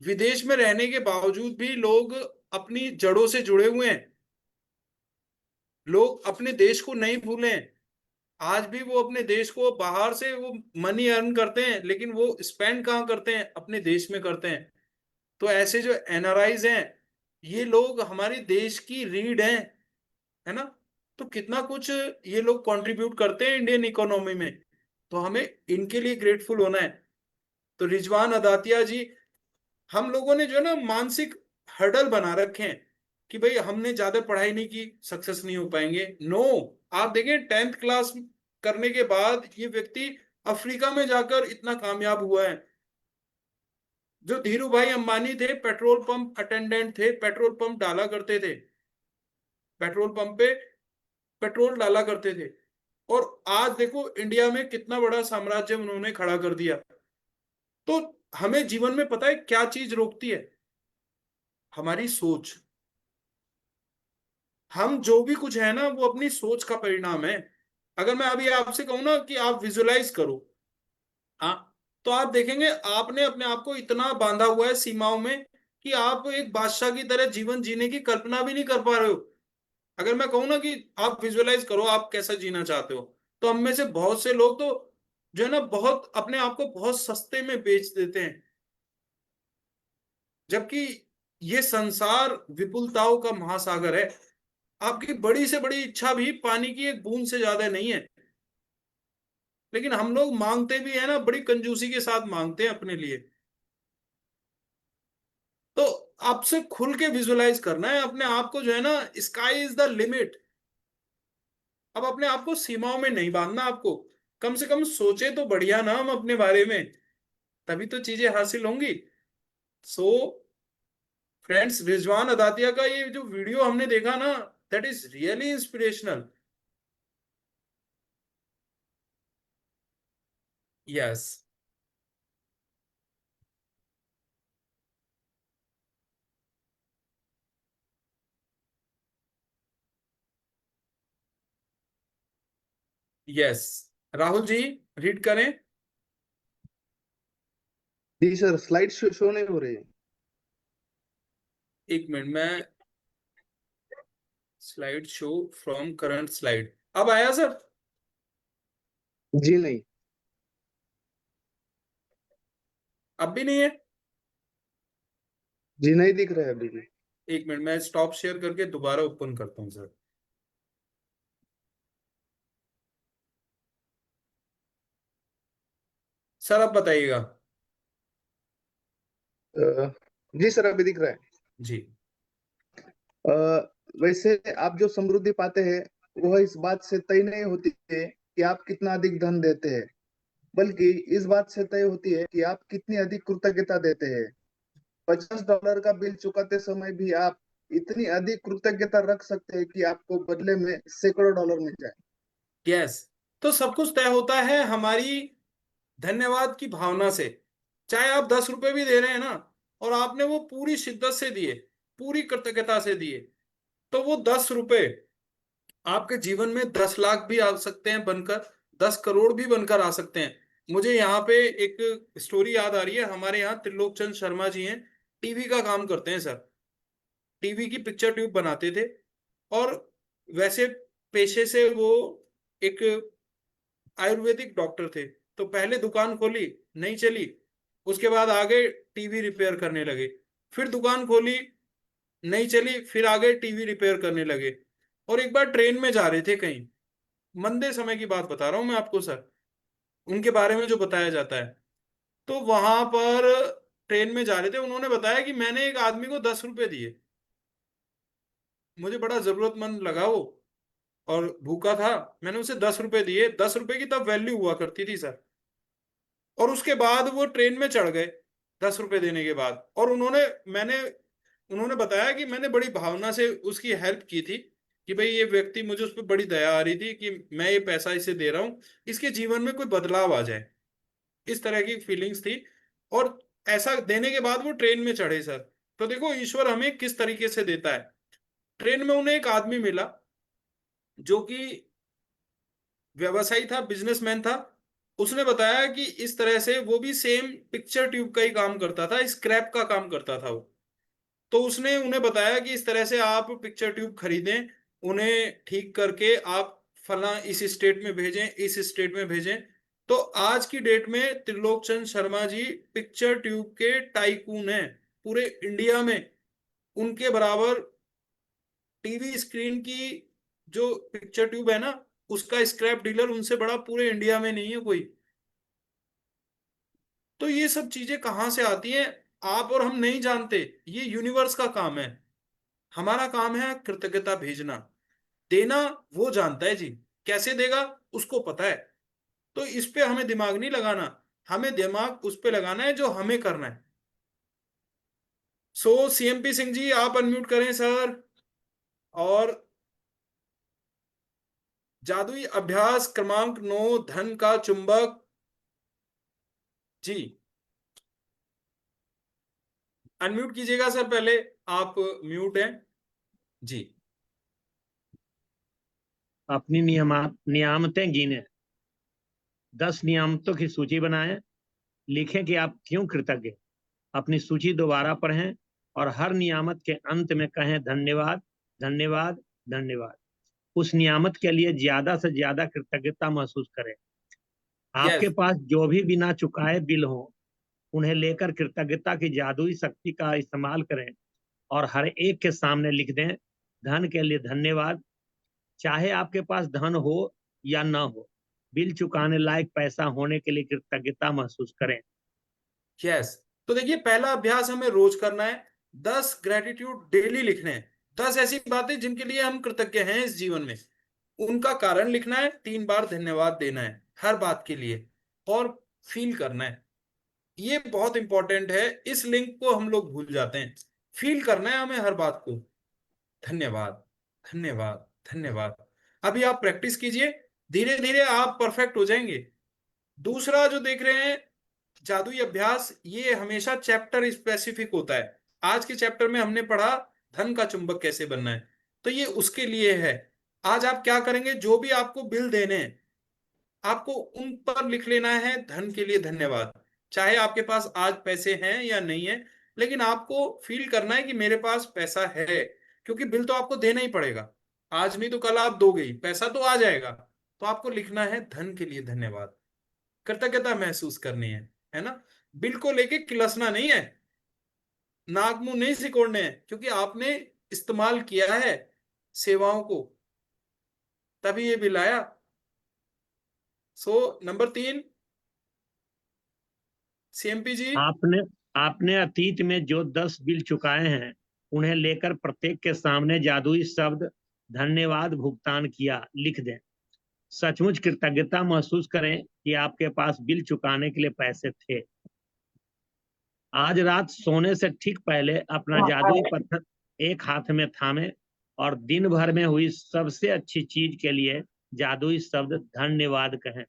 विदेश में रहने के बावजूद भी लोग अपनी जड़ों से जुड़े हुए हैं। लोग अपने देश को नहीं भूलें। आज भी वो अपने देश को, बाहर से वो मनी अर्न करते हैं, लेकिन वो स्पेंड कहाँ करते हैं? अपने देश में करते हैं। तो ऐसे जो एनआरआईज हैं, ये लोग हमारे देश की रीढ़ हैं, है ना। तो कितना कुछ ये लोग कंट्रीब्यूट करते हैं इंडियन इकोनॉमी में, तो हमें इनके लिए ग्रेटफुल होना है। तो रिजवान अदातिया जी, हम लोगों ने जो है ना मानसिक हर्डल बना रखे हैं कि भाई हमने ज्यादा पढ़ाई नहीं की, सक्सेस नहीं हो पाएंगे। नो, आप देखें 10th क्लास करने के बाद ये व्यक्ति अफ्रीका में जाकर इतना कामयाब हुआ है। जो धीरू भाई अंबानी थे, पेट्रोल पंप अटेंडेंट थे, पेट्रोल पंप डाला करते थे, पेट्रोल पंप पे पेट्रोल डाला करते थे, और आज देखो इंडिया में कितना बड़ा साम्राज्य उन्होंने खड़ा कर दिया। तो हमें जीवन में पता है क्या चीज रोकती है? हमारी सोच। हम जो भी कुछ है ना, वो अपनी सोच का परिणाम है। अगर मैं अभी आपसे कहूं ना कि आप विजुलाइज करो, हाँ, तो आप देखेंगे आपने अपने आप को इतना बांधा हुआ है सीमाओं में कि आप एक बादशाह की तरह जीवन जीने की कल्पना भी नहीं कर पा रहे हो। अगर मैं कहूँ ना कि आप विजुअलाइज करो आप कैसा जीना चाहते हो, तो हम में से बहुत से लोग तो जो है ना, बहुत अपने आप को बहुत सस्ते में बेच देते हैं, जबकि ये संसार विपुलताओं का महासागर है। आपकी बड़ी से बड़ी इच्छा भी पानी की एक बूंद से ज्यादा नहीं है, लेकिन हम लोग मांगते भी है ना, बड़ी कंजूसी के साथ मांगते हैं अपने लिए। तो आपसे खुल के विजुअलाइज करना है अपने आप को, जो है ना, स्काई इज द लिमिट। अब अपने आप को सीमाओं में नहीं बांधना आपको, कम से कम सोचे तो बढ़िया ना हम अपने बारे में, तभी तो चीजें हासिल होंगी। सो फ्रेंड्स, रिजवान अदातिया का ये जो वीडियो हमने देखा ना, that is really inspirational. Yes, yes, Rahul ji read करें। जी सर, स्लाइड शो नहीं हो रही है। एक मिनट, मैं slide show from current slide, अब आया सर? जी नहीं। अब भी नहीं है? जी नहीं दिख रहा है अभी भी। एक मिनट, मैं स्टॉप शेयर करके दोबारा ओपन करता हूं सर। सर अब बताइएगा। जी सर, अभी दिख रहा है। जी, अ, वैसे आप जो समृद्धि पाते हैं वह इस बात से तय नहीं होती है कि आप कितना अधिक धन देते हैं, बल्कि इस बात से तय होती है कि आप कितनी अधिक कृतज्ञता देते हैं। $50 का बिल चुकाते समय भी आप इतनी अधिक कृतज्ञता रख सकते हैं कि आपको बदले में सैकड़ों डॉलर मिल जाए। यस। तो सब कुछ तय होता है हमारी धन्यवाद की भावना से। चाहे आप 10 रुपए भी दे रहे हैं ना, और आपने वो पूरी शिद्दत से दिए, पूरी कृतज्ञता से दिए, तो वो 10 रुपए आपके जीवन में 10 लाख भी आ सकते हैं बनकर, 10 करोड़ भी बनकर आ सकते हैं। मुझे यहाँ पे एक स्टोरी याद आ रही है। हमारे यहाँ त्रिलोक चंद शर्मा जी हैं, टीवी का काम करते हैं सर, टीवी की पिक्चर ट्यूब बनाते थे, और वैसे पेशे से वो एक आयुर्वेदिक डॉक्टर थे। तो पहले दुकान खोली, नहीं चली, उसके बाद आगे टीवी रिपेयर करने लगे, फिर दुकान खोली, नहीं चली, फिर आगे टीवी रिपेयर करने लगे। और एक बार ट्रेन में जा रहे थे कहीं, मंदे समय की बात बता रहा हूं मैं आपको सर, उनके बारे में जो बताया जाता है। तो वहां पर ट्रेन में जा रहे थे, उन्होंने बताया कि मैंने एक आदमी को 10 रुपए दिए, मुझे बड़ा जरूरतमंद लगा वो, और भूखा था, मैंने उसे 10 रुपए दिए। 10 रुपए की तब वैल्यू हुआ करती थी सर। और उसके बाद वो ट्रेन में चढ़ गए 10 रुपए देने के बाद, और उन्होंने बताया कि मैंने बड़ी भावना से उसकी हेल्प की थी, कि भाई ये व्यक्ति, मुझे उस पर बड़ी दया आ रही थी कि मैं ये पैसा इसे दे रहा हूँ, इसके जीवन में कोई बदलाव आ जाए, इस तरह की फीलिंग्स थी। और ऐसा देने के बाद वो ट्रेन में चढ़े सर। तो देखो ईश्वर हमें किस तरीके से देता है। ट्रेन में उन्हें एक आदमी मिला जो कि व्यवसायी था, बिजनेसमैन था। उसने बताया कि इस तरह से वो भी सेम पिक्चर ट्यूब का ही काम करता था, स्क्रैप का काम करता था वो। तो उसने उन्हें बताया कि इस तरह से आप पिक्चर ट्यूब खरीदें, उन्हें ठीक करके आप फला इस स्टेट में भेजें, इस स्टेट में भेजें। तो आज की डेट में त्रिलोक चंद शर्मा जी पिक्चर ट्यूब के टाइकून हैं पूरे इंडिया में। उनके बराबर टीवी स्क्रीन की जो पिक्चर ट्यूब है ना, उसका स्क्रैप डीलर उनसे बड़ा पूरे इंडिया में नहीं है कोई। तो ये सब चीजें कहाँ से आती हैं, आप और हम नहीं जानते, ये यूनिवर्स का काम है। हमारा काम है कृतज्ञता भेजना, देना वो जानता है जी, कैसे देगा उसको पता है। तो इस पे हमें दिमाग नहीं लगाना, हमें दिमाग उस पे लगाना है जो हमें करना है। सो सीएमपी सिंह जी आप अनम्यूट करें सर। और जादुई अभ्यास क्रमांक 9 धन का चुंबक जी अनम्यूट कीजिएगा सर, पहले आप म्यूट हैं जी। अपनी नियामतें गिने, 10 नियामतों की सूची बनाएं, लिखें कि आप क्यों कृतज्ञ, अपनी सूची दोबारा पढ़ें और हर नियामत के अंत में कहें धन्यवाद धन्यवाद धन्यवाद। उस नियामत के लिए ज्यादा से ज्यादा कृतज्ञता महसूस करें। आपके यस पास जो भी बिना चुकाए बिल हो, उन्हें लेकर कृतज्ञता की जादुई शक्ति का इस्तेमाल करें और हर एक के सामने लिख दें धन के लिए धन्यवाद। चाहे आपके पास धन हो या न हो, बिल चुकाने लायक पैसा होने के लिए कृतज्ञता महसूस करें। यस तो देखिए, पहला अभ्यास हमें रोज करना है। 10 ग्रेटिट्यूड डेली लिखने हैं। 10 ऐसी बातें जिनके लिए हम कृतज्ञ हैं इस जीवन में, उनका कारण लिखना है। 3 बार धन्यवाद देना है हर बात के लिए और फील करना है। ये बहुत इंपॉर्टेंट है, इस लिंक को हम लोग भूल जाते हैं। फील करना है हमें हर बात को। धन्यवाद धन्यवाद धन्यवाद। अभी आप प्रैक्टिस कीजिए, धीरे धीरे आप परफेक्ट हो जाएंगे। दूसरा जो देख रहे हैं जादुई अभ्यास, ये हमेशा चैप्टर स्पेसिफिक होता है। आज के चैप्टर में हमने पढ़ा धन का चुंबक कैसे बनना है, तो ये उसके लिए है। आज आप क्या करेंगे, जो भी आपको बिल देने हैं आपको उन पर लिख लेना है धन के लिए धन्यवाद। चाहे आपके पास आज पैसे हैं या नहीं है, लेकिन आपको फील करना है कि मेरे पास पैसा है, क्योंकि बिल तो आपको देना ही पड़ेगा। आज नहीं तो कल आप दोगे ही, पैसा तो आ जाएगा। तो आपको लिखना है धन के लिए धन्यवाद, कृतज्ञता महसूस करनी है ना। बिल को लेके किलसना नहीं है, नाक मुंह नहीं सिकोड़ने हैं, क्योंकि आपने इस्तेमाल किया है सेवाओं को, तभी ये बिल आया। सो नंबर 3 सीएमपी जी। आपने अतीत में जो 10 बिल चुकाए हैं, उन्हें लेकर प्रत्येक के सामने जादुई शब्द धन्यवाद भुगतान किया लिख दें। सचमुच कृतज्ञता महसूस करें कि आपके पास बिल चुकाने के लिए पैसे थे। आज रात सोने से ठीक पहले अपना जादुई पत्थर एक हाथ में थामे और दिन भर में हुई सबसे अच्छी चीज के लिए जादुई शब्द धन्यवाद कहें।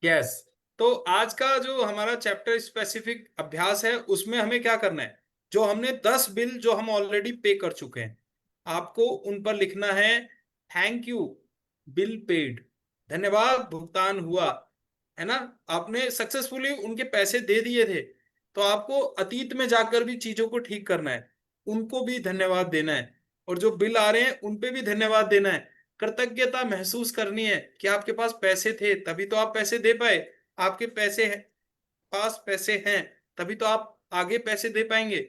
यस तो आज का जो हमारा चैप्टर स्पेसिफिक अभ्यास है, उसमें हमें क्या करना है, जो हमने 10 बिल जो हम ऑलरेडी पे कर चुके हैं, आपको उन पर लिखना है थैंक यू बिल पेड, धन्यवाद भुगतान हुआ, है ना। आपने सक्सेसफुली उनके पैसे दे दिए थे, तो आपको अतीत में जाकर भी चीजों को ठीक करना है, उनको भी धन्यवाद देना है। और जो बिल आ रहे हैं उन पे भी धन्यवाद देना है। कृतज्ञता महसूस करनी है कि आपके पास पैसे थे तभी तो आप पैसे दे पाए, आपके पैसे हैं, पास पैसे हैं, तभी तो आप आगे पैसे दे पाएंगे।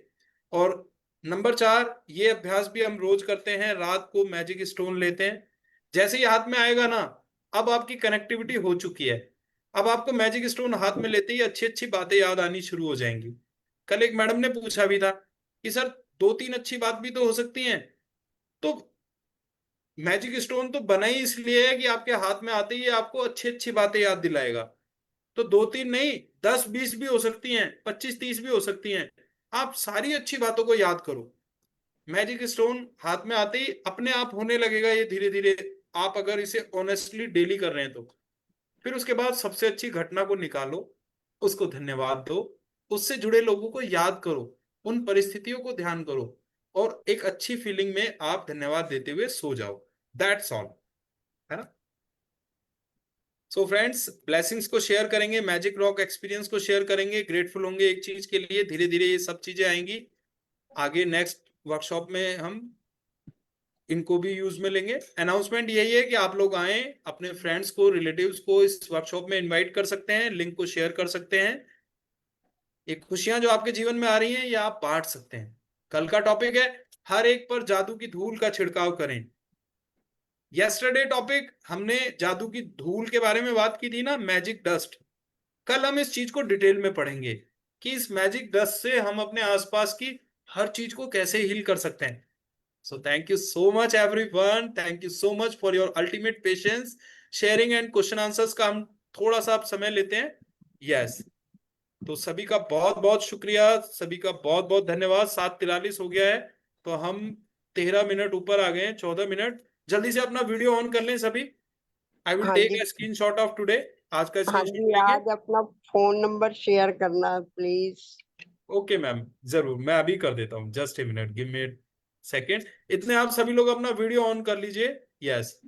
और नंबर 4 ये अभ्यास भी हम रोज करते हैं, रात को मैजिक स्टोन लेते हैं। जैसे ही हाथ में आएगा ना, अब आपकी कनेक्टिविटी हो चुकी है। अब आपको मैजिक स्टोन हाथ में लेते ही अच्छी अच्छी बातें याद आनी शुरू हो जाएंगी। कल एक मैडम ने पूछा भी था कि सर 2-3 अच्छी बात भी तो हो सकती हैं। तो मैजिक स्टोन तो बना ही इसलिए है कि आपके हाथ में आते ही आपको अच्छी अच्छी बातें याद दिलाएगा। तो 2-3 नहीं, 10-20 भी हो सकती हैं, 25-30 भी हो सकती हैं। आप सारी अच्छी बातों को याद करो। मैजिक स्टोन हाथ में आते ही अपने आप होने लगेगा ये धीरे धीरे, आप अगर इसे ऑनेस्टली डेली कर रहे हैं तो। फिर उसके बाद सबसे अच्छी घटना को निकालो, उसको धन्यवाद दो, उससे जुड़े लोगों को याद करो, उन परिस्थितियों को ध्यान करो, और एक अच्छी फीलिंग में आप धन्यवाद देते हुए सो जाओ। दैट्स ऑल, है ना। सो फ्रेंड्स, ब्लेसिंग्स को शेयर करेंगे, मैजिक रॉक एक्सपीरियंस को शेयर करेंगे, ग्रेटफुल होंगे एक चीज के लिए। धीरे धीरे ये सब चीजें आएंगी आगे, नेक्स्ट वर्कशॉप में हम इनको भी यूज में लेंगे। अनाउंसमेंट यही है कि आप लोग आए, अपने फ्रेंड्स को, रिलेटिव्स को इस वर्कशॉप में इनवाइट कर सकते हैं, लिंक को शेयर कर सकते हैं। ये खुशियां जो आपके जीवन में आ रही हैं ये आप बांट सकते हैं। कल का टॉपिक है हर एक पर जादू की धूल का छिड़काव करें। यस्टरडे टॉपिक हमने जादू की धूल के बारे में बात की थी ना, मैजिक डस्ट। कल हम इस चीज को डिटेल में पढ़ेंगे कि इस मैजिक डस्ट से हम अपने आसपास की हर चीज को कैसे हील कर सकते हैं। So thank you so much everyone. Thank you so much for your ultimate patience. Sharing and question answers का हम थोड़ा सा आप समय लेते हैं। Yes. तो सभी का बहुत बहुत शुक्रिया, सभी का बहुत बहुत धन्यवाद। 7:43 हो गया है, तो हम 13 मिनट ऊपर आ गए हैं, 14 मिनट। जल्दी से अपना वीडियो ऑन कर लें सभी। आई विल हाँ टेक जी, अ स्क्रीनशॉट ऑफ टुडे। आज का हाँ स्क्रीनशॉट जी, लेंगे। आज अपना फोन नंबर शेयर करना प्लीज। ओके मैम, जरूर, मैं अभी कर देता हूँ। Just a minute, give me second. इतने आप सभी लोग अपना वीडियो ऑन कर लीजिए। Yes,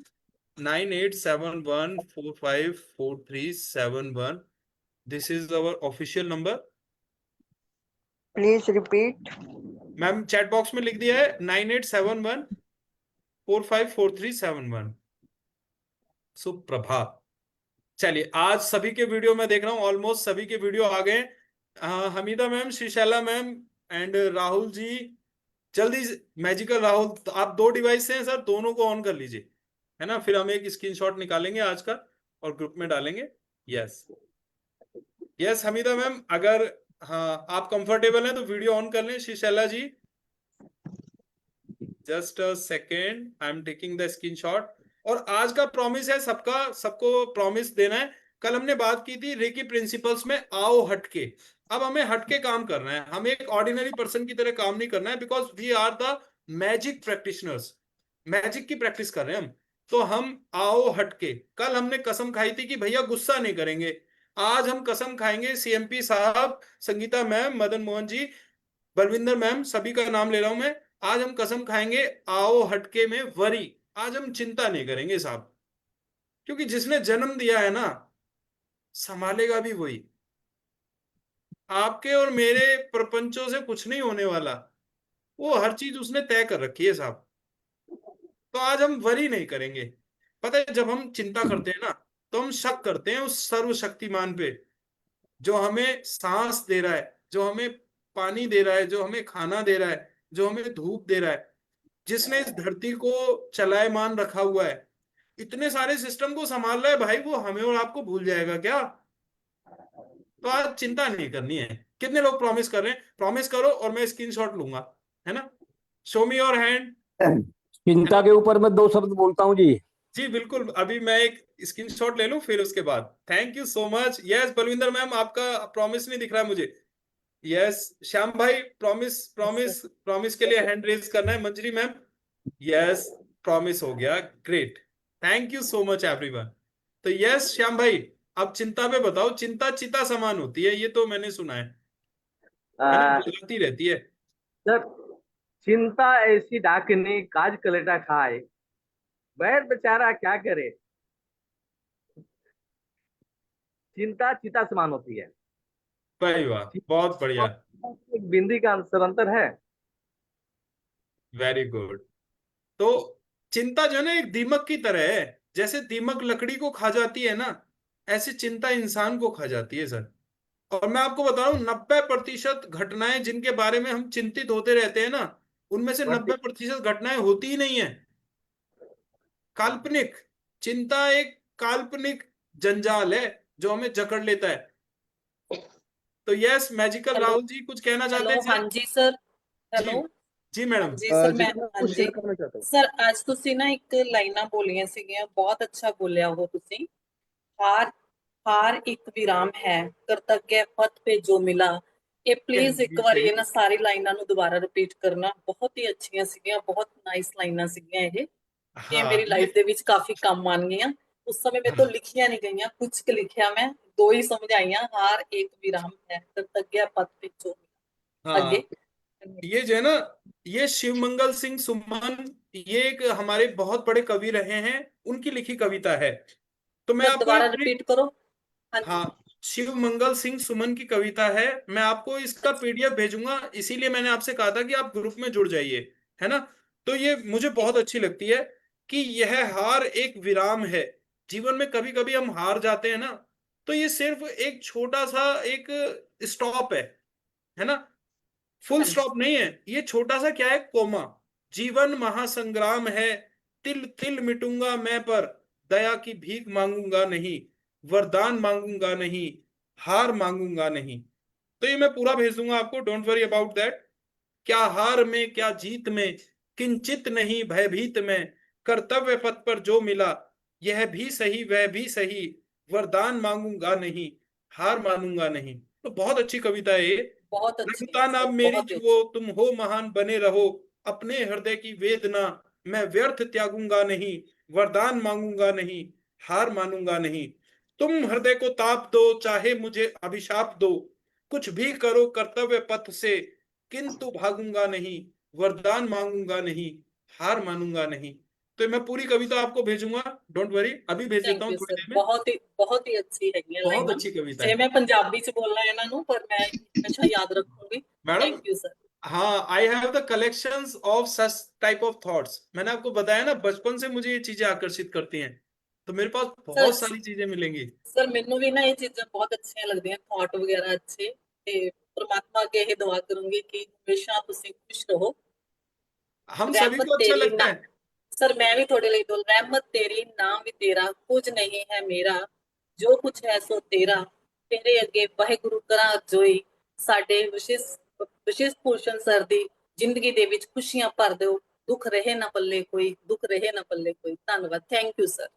9871454371, this is our official number. Please repeat. Ma'am chat box में लिख दिया है 9871454371। सुप्रभात। चलिए, आज सभी के वीडियो मैं देख रहा हूँ, ऑलमोस्ट सभी के वीडियो आ गए। Hamida ma'am, Shrishaila ma'am and Rahul ji, जल्दी मैजिकल राहुल, तो आप 2 डिवाइस हैं सर, दोनों को ऑन कर लीजिए, है ना। फिर हम एक स्क्रीनशॉट निकालेंगे आज का और ग्रुप में डालेंगे। यस यस हमीदा मैम, अगर हाँ आप कंफर्टेबल हैं तो वीडियो ऑन कर लें। Shrishaila ji, just a second, I am taking the screenshot. और आज का प्रॉमिस है सबका, सबको प्रॉमिस देना है। कल हमने बात की थी रेकी प्रिंसिपल्स में आओ हटके। अब हमें हटके काम करना है, हमें एक ऑर्डिनरी पर्सन की तरह काम नहीं करना है, because we are the magic practitioners. Magic की प्रैक्टिस कर रहे हैं हम, तो हम आओ हटके। कल हमने कसम खाई थी कि भैया गुस्सा नहीं करेंगे। आज हम कसम खाएंगे, सीएमपी साहब, संगीता मैम, मदन मोहन जी, बलविंदर मैम, सभी का नाम ले रहा हूं मैं। आज हम कसम खाएंगे आओ हटके में वरी, आज हम चिंता नहीं करेंगे साहब, क्योंकि जिसने जन्म दिया है ना, संभालेगा भी वही। आपके और मेरे प्रपंचों से कुछ नहीं होने वाला, वो हर चीज उसने तय कर रखी है साहब। तो आज हम वरी नहीं करेंगे। पता है, जब हम चिंता करते हैं ना, तो हम शक करते हैं उस सर्वशक्तिमान पे, जो हमें सांस दे रहा है, जो हमें पानी दे रहा है, जो हमें खाना दे रहा है, जो हमें धूप दे रहा है, जिसने इस धरती को चलायमान रखा हुआ है, इतने सारे सिस्टम को संभाल रहा है भाई, वो हमें और आपको भूल जाएगा क्या? तो आज चिंता नहीं करनी है। कितने लोग प्रॉमिस कर रहे हैं? प्रॉमिस करो और मैं स्क्रीनशॉट लूंगा, है ना। Show me your hand. चिंता के ऊपर मैं 2 शब्द बोलता हूँ जी। जी बिल्कुल, अभी मैं एक स्क्रीनशॉट ले लूं, फिर उसके बाद। Thank you so much. Yes Balvinder ma'am, आपका प्रॉमिस नहीं दिख रहा है मुझे। यस श्याम भाई, प्रॉमिस प्रॉमिस प्रॉमिस के लिए हैंड रेज करना है। मंजरी मैम, यस प्रॉमिस हो गया, great. Thank you so much everyone. तो यस श्याम भाई, अब चिंता पे बताओ। चिंता चिता समान होती है, ये तो मैंने सुना है ना, बदलती रहती है। सर, चिंता ऐसी डाकनी काज कलेटा खाए, बैर बेचारा क्या करे। चिंता चिता समान होती है। भाई वाह, बहुत बढ़िया, एक बिंदी का अंतर है। Very good. तो चिंता जो है ना, एक दीमक की तरह है। जैसे दीमक लकड़ी को खा जाती है ना, ऐसी चिंता इंसान को खा जाती है सर। और मैं आपको बता रहा हूँ, 90% घटनाएं जिनके बारे में हम चिंतित होते रहते हैं ना, उनमें से 90% घटनाएं होती ही नहीं है। काल्पनिक चिंता एक काल्पनिक जंजाल है जो हमें जकड़ लेता है। तो yes magical hello, Rahul ji, कुछ कहना चाहते हेलो, हैं हाँ सर? जी सर। जी हेलो, जी हाँ मैडम। जी सर, मैं मैं हाँ कुछ जी शेयर करना चाहता हूँ। सर, आज ਤੁਸੀਂ ਨਾ ਇੱਕ ਲਾਈਨਾਂ ਬੋਲੀਆਂ ਸੀਗੀਆਂ, ਬਹੁਤ ਅੱਛਾ ਬੋਲਿਆ ਉਹ ਤੁਸੀਂ। ਹਾਰ ਹਾਰ ਇੱਕ ਵਿਰਾਮ ਹੈ, ਕਰਤੱਵਯ ਪਥ पे जो मिला। ਇਹ ਪਲੀਜ਼ ਇੱਕ ਵਾਰੀ ਇਹਨਾਂ ਸਾਰੀ ਲਾਈਨਾਂ ਨੂੰ ਦੁਬਾਰਾ ਰਿਪੀਟ ਕਰਨਾ, ਬਹੁਤ ਹੀ ਅੱਛੀਆਂ ਸੀਗੀਆਂ, ਬਹੁਤ ਨਾਈਸ ਲਾਈਨਾਂ ਸੀਗੀਆਂ ਇਹ हाँ ਮੇਰੀ ਲਾਈਫ ਦੇ ਵਿੱਚ ਕਾਫੀ ਕੰਮ ਆਣ ਗਈਆਂ। ਉਸ ਸਮੇਂ ਮੇਰੇ ਤੋਂ ਲਿਖੀਆਂ ਨਹੀਂ ਗਈਆਂ, ਕੁਝ ਕੁ ਲਿਖਿਆ ਮੈਂ, 2 ਹੀ ਸਮਝ ਆਈਆਂ, ਹਾਰ ਇੱਕ ਵਿਰਾਮ ਹੈ, ਕਰਤੱਵਯ ਪਥ पे जो मिला। हाँ, आगे ये जो है ना, ये शिव मंगल सिंह सुमन, ये एक हमारे बहुत बड़े कवि रहे हैं, उनकी लिखी कविता है। तो मैं सर आपको दोबारा एक रिपीट करो। हाँ जी हाँ, शिव मंगल सिंह सुमन की कविता है। मैं आपको इसका पीडीएफ भेजूंगा, इसीलिए मैंने आपसे कहा था कि आप ग्रुप में जुड़ जाइए, है ना। तो ये मुझे बहुत अच्छी लगती है कि यह हार एक विराम है। जीवन में कभी कभी हम हार जाते हैं ना, तो ये सिर्फ एक छोटा सा एक स्टॉप है ना। फुल हाँ जी स्टॉप नहीं है, ये छोटा सा क्या है, कोमा। जीवन महासंग्राम है, तिल तिल मिटूंगा मैं, पर दया की भीख मांगूंगा नहीं, वरदान मांगूंगा नहीं, हार मांगूंगा नहीं। तो ये मैं पूरा भेज दूंगा आपको, डोंट वरी अबाउट दैट। क्या हार में क्या जीत में, किंचित नहीं भयभीत में, कर्तव्य पथ पर जो मिला, यह भी सही वह भी सही, वरदान मांगूंगा नहीं, हार मानूंगा नहीं। तो बहुत अच्छी कविता है ये। बहुत अच्छी है रघुतान सर, अब मेरी बहुत ही जुओ, तुम हो महान बने रहो, अपने हृदय की वेदना मैं व्यर्थ त्यागूंगा नहीं, वरदान मांगूंगा नहीं, हार मानूंगा नहीं। तुम हृदय को ताप दो, चाहे मुझे अभिशाप दो, कुछ भी करो कर्तव्य पथ से, किंतु भागूंगा नहीं, वरदान मांगूंगा नहीं, हार मानूंगा नहीं। तो मैं पूरी कविता आपको भेजूंगा, डोंट वरी, अभी भेज देता थैंक हूँ यू थोड़ी सर, देर में। बहुत ही अच्छी है ये बहुत लाइन। अच्छी कविता जे है मैं पंजाबी च बोलना है ना पर मैं हमेशा याद रखूंगी। मैडम। Thank you sir. हाँ, I have the collections of such type of thoughts. मैंने आपको बताया ना, बचपन से मुझे ये चीजें आकर्षित करती हैं, तो मेरे पास सर बहुत सारी चीजें मिलेंगी। सर ਮੈਨੂੰ ਵੀ ਨਾ ਇਹ ਚੀਜ਼ਾਂ ਬਹੁਤ ਅੱਛੀਆਂ ਲੱਗਦੀਆਂ, ਥਾਟ ਵਗੈਰਾ ਅੱਛੇ, ਤੇ ਪ੍ਰਮਾਤਮਾ ਅੱਗੇ ਇਹ ਦੁਆ ਕਰੂੰਗੀ ਕਿ ਹਮੇਸ਼ਾ ਤੁਸੀਂ ਖੁਸ਼ ਰਹੋ। हम सभी रहमत को अच्छा तेरी लगता ना, है। सर मैं भी थोड़े लिए बोल, रहमत तेरी नाम भी तेरा, कुछ नहीं है मेरा, जो कुछ है सो तेरा, तेरे अगे वाਹਿਗੁਰੂ ਕਰਾਂ ਜੋਈ, ਸਾਡੇ ਵਿਸ਼ੇਸ਼ ਭੂਸ਼ਣ ਸਰ ਦੀ ਜ਼ਿੰਦਗੀ ਦੇ ਵਿੱਚ ਖੁਸ਼ੀਆਂ ਭਰ ਦਿਓ, ਦੁੱਖ ਰਹੇ ਨਾ ਪੱਲੇ ਕੋਈ, ਦੁੱਖ ਰਹੇ ਨਾ ਪੱਲੇ ਕੋਈ। ਧੰਨਵਾਦ, thank you sir.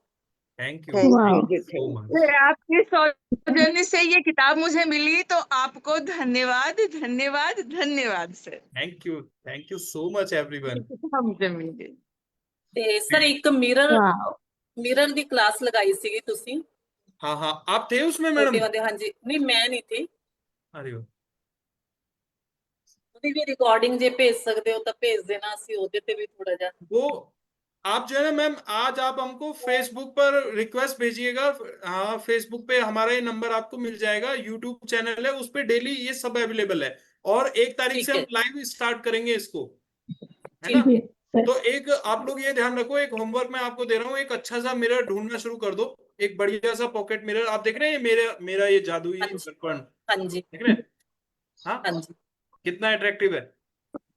Thank you thank you so much. Sir, आपके सौजन्य से ये किताब मुझे मिली तो आपको धन्यवाद, धन्यवाद, धन्यवाद sir. Thank you so much everyone. मुझे मिल गई। ਤੇ ਸਰ ਇੱਕ ਮਿਰਰ ਦੀ ਕਲਾਸ ਲਗਾਈ ਸੀਗੀ ਤੁਸੀਂ हाँ हाँ, आप थे उसमें मैडम? ਛੋਟੇ ਵਾਲੇ? ਹਾਂਜੀ, ਨਹੀਂ ਮੈਂ ਨਹੀਂ थी। अरे वाह। ਉਹਦੀ ਵੀ ਰਿਕਾਰਡਿੰਗ ਜੇ ਭੇਜ ਸਕਦੇ ਹੋ ਤਾਂ ਭੇਜ ਦੇਣਾ, ਅਸੀਂ ਉਹਦੇ ਤੇ ਵੀ ਥੋੜਾ ਜਿਹਾ। वो आप जो है ना मैम, आज आप हमको फेसबुक पर रिक्वेस्ट भेजिएगा। हाँ, फेसबुक पे हमारा ये नंबर आपको मिल जाएगा, यूट्यूब चैनल है उस पे डेली ये सब अवेलेबल है, और 1 तारीख से ठीक हम है, लाइव स्टार्ट करेंगे इसको, है ठीक ना। है तो एक आप लोग ये ध्यान रखो, एक होमवर्क मैं आपको दे रहा हूँ, एक अच्छा सा मिरर ढूंढना शुरू कर दो, एक बढ़िया सा पॉकेट मिरर। आप देख रहे हैं मेरा मेरा ये जादुई हाँ जी, दर्पण, हाँ जी, देख रहे हैं? हाँ, हाँ जी, कितना अट्रैक्टिव है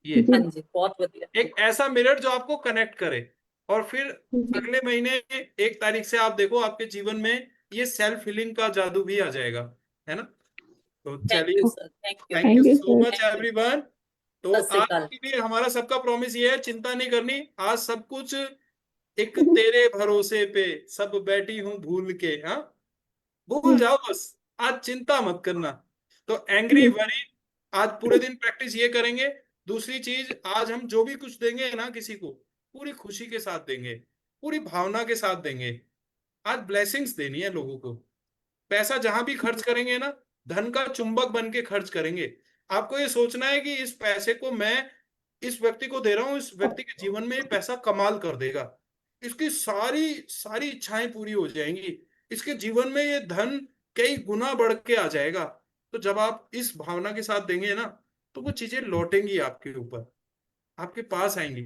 ये। हाँ जी, बहुत बढ़िया। एक ऐसा मिरर जो आपको कनेक्ट करे, और फिर अगले महीने 1 तारीख से आप देखो आपके जीवन में ये सेल्फ हीलिंग का जादू भी आ जाएगा, है ना। तो थैंक चलिए, you sir, thank thank you so much you. Everyone. तो सत श्री आज अकाल। के लिए हमारा सबका प्रॉमिस ये है, चिंता नहीं करनी, आज सब कुछ एक तेरे भरोसे पे, सब बैठी हूँ भूल के। हाँ, भूल जाओ बस, आज चिंता मत करना। तो एंग्री वरी, आज पूरे दिन प्रैक्टिस ये करेंगे। दूसरी चीज, आज हम जो भी कुछ देंगे ना किसी को, पूरी खुशी के साथ देंगे, पूरी भावना के साथ देंगे। आज ब्लेसिंग्स देनी है लोगों को। पैसा जहां भी खर्च करेंगे ना, धन का चुंबक बन के खर्च करेंगे। आपको ये सोचना है कि इस पैसे को मैं इस व्यक्ति को दे रहा हूं, इस व्यक्ति के जीवन में ये पैसा कमाल कर देगा, इसकी सारी सारी इच्छाएं पूरी हो जाएंगी, इसके जीवन में ये धन कई गुना बढ़ के आ जाएगा। तो जब आप इस भावना के साथ देंगे ना, तो वो चीजें लौटेंगी आपके ऊपर, आपके पास आएंगी।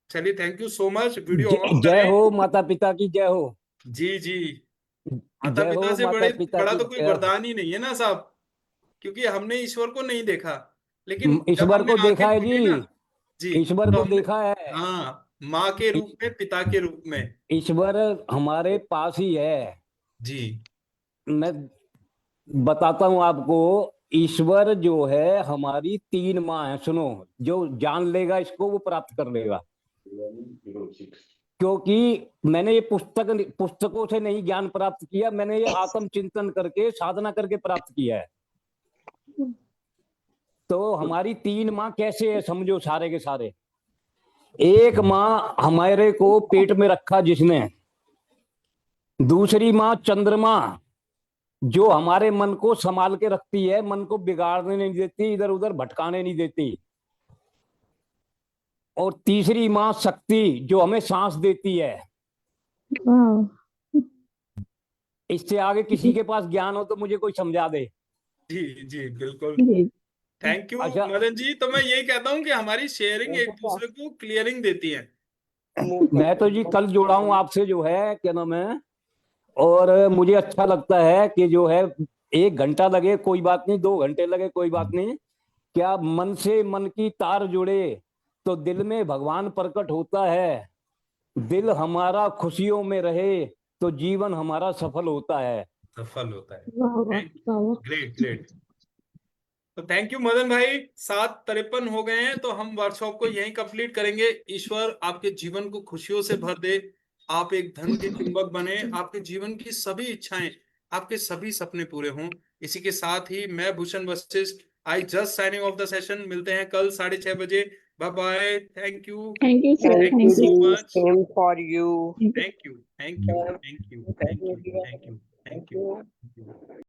चलिए, thank you so much. Video on जय करें। हो माता पिता की जय हो। जी जी, माता जय पिता हो से माता बड़े पिता बड़ा की तो कोई जय हो। वरदान ही नहीं है ना साहब, क्योंकि हमने ईश्वर को नहीं देखा, लेकिन जब ईश्वर हमने को देखा आंखें है खोली ना, जी, जी, ईश्वर तो को हमने, देखा है। हाँ, माँ के रूप में, पिता के रूप में। ईश्वर हमारे पास ही है। जी, मैं बताता हूँ आपको, ईश्वर जो है हमारी 3 माँ है। सुनो, जो जान लेगा इसको वो प्राप्त कर लेगा, क्योंकि मैंने ये पुस्तकों से नहीं ज्ञान प्राप्त किया, मैंने ये आत्म चिंतन करके, साधना करके प्राप्त किया है। तो हमारी 3 माँ कैसे है समझो, सारे के सारे। एक माँ हमारे को पेट में रखा जिसने, दूसरी माँ चंद्रमा, जो हमारे मन को संभाल के रखती है, मन को बिगाड़ने नहीं देती, इधर उधर भटकाने नहीं देती, और तीसरी माँ शक्ति, जो हमें सांस देती है। इससे आगे किसी के पास ज्ञान हो तो मुझे कोई समझा दे। जी जी, बिल्कुल। थैंक यू अच्छा, मदन जी। तो मैं यही कहता हूँ कि हमारी शेयरिंग एक दूसरे को क्लियरिंग देती है। मैं तो जी कल जुड़ा हूँ आपसे, जो है क्या नाम है, और मुझे अच्छा लगता है कि जो है 1 घंटा लगे कोई बात नहीं, 2 घंटे लगे कोई बात नहीं, क्या मन से मन की तार जुड़े तो दिल में भगवान प्रकट होता है, दिल हमारा खुशियों में रहे तो जीवन हमारा सफल होता है। सफल होता है। Great great. तो थैंक यू मदन भाई। 7:53 हो गए हैं, तो हम वर्कशॉप को यहीं कंप्लीट करेंगे। ईश्वर आपके जीवन को खुशियों से भर दे, आप एक धन के चुंबक बने, आपके जीवन की सभी इच्छाएं आपके सभी सपने पूरे हों। इसी के साथ ही मैं Bhushan Vashishth I just signing off the session. मिलते हैं कल 6:30 बजे। Bye bye. Thank you. Thank you sir, Thank thank you you, so Ji. Much. Same for you. Thank you, thank you, thank you, thank you, thank you, thank you, thank you.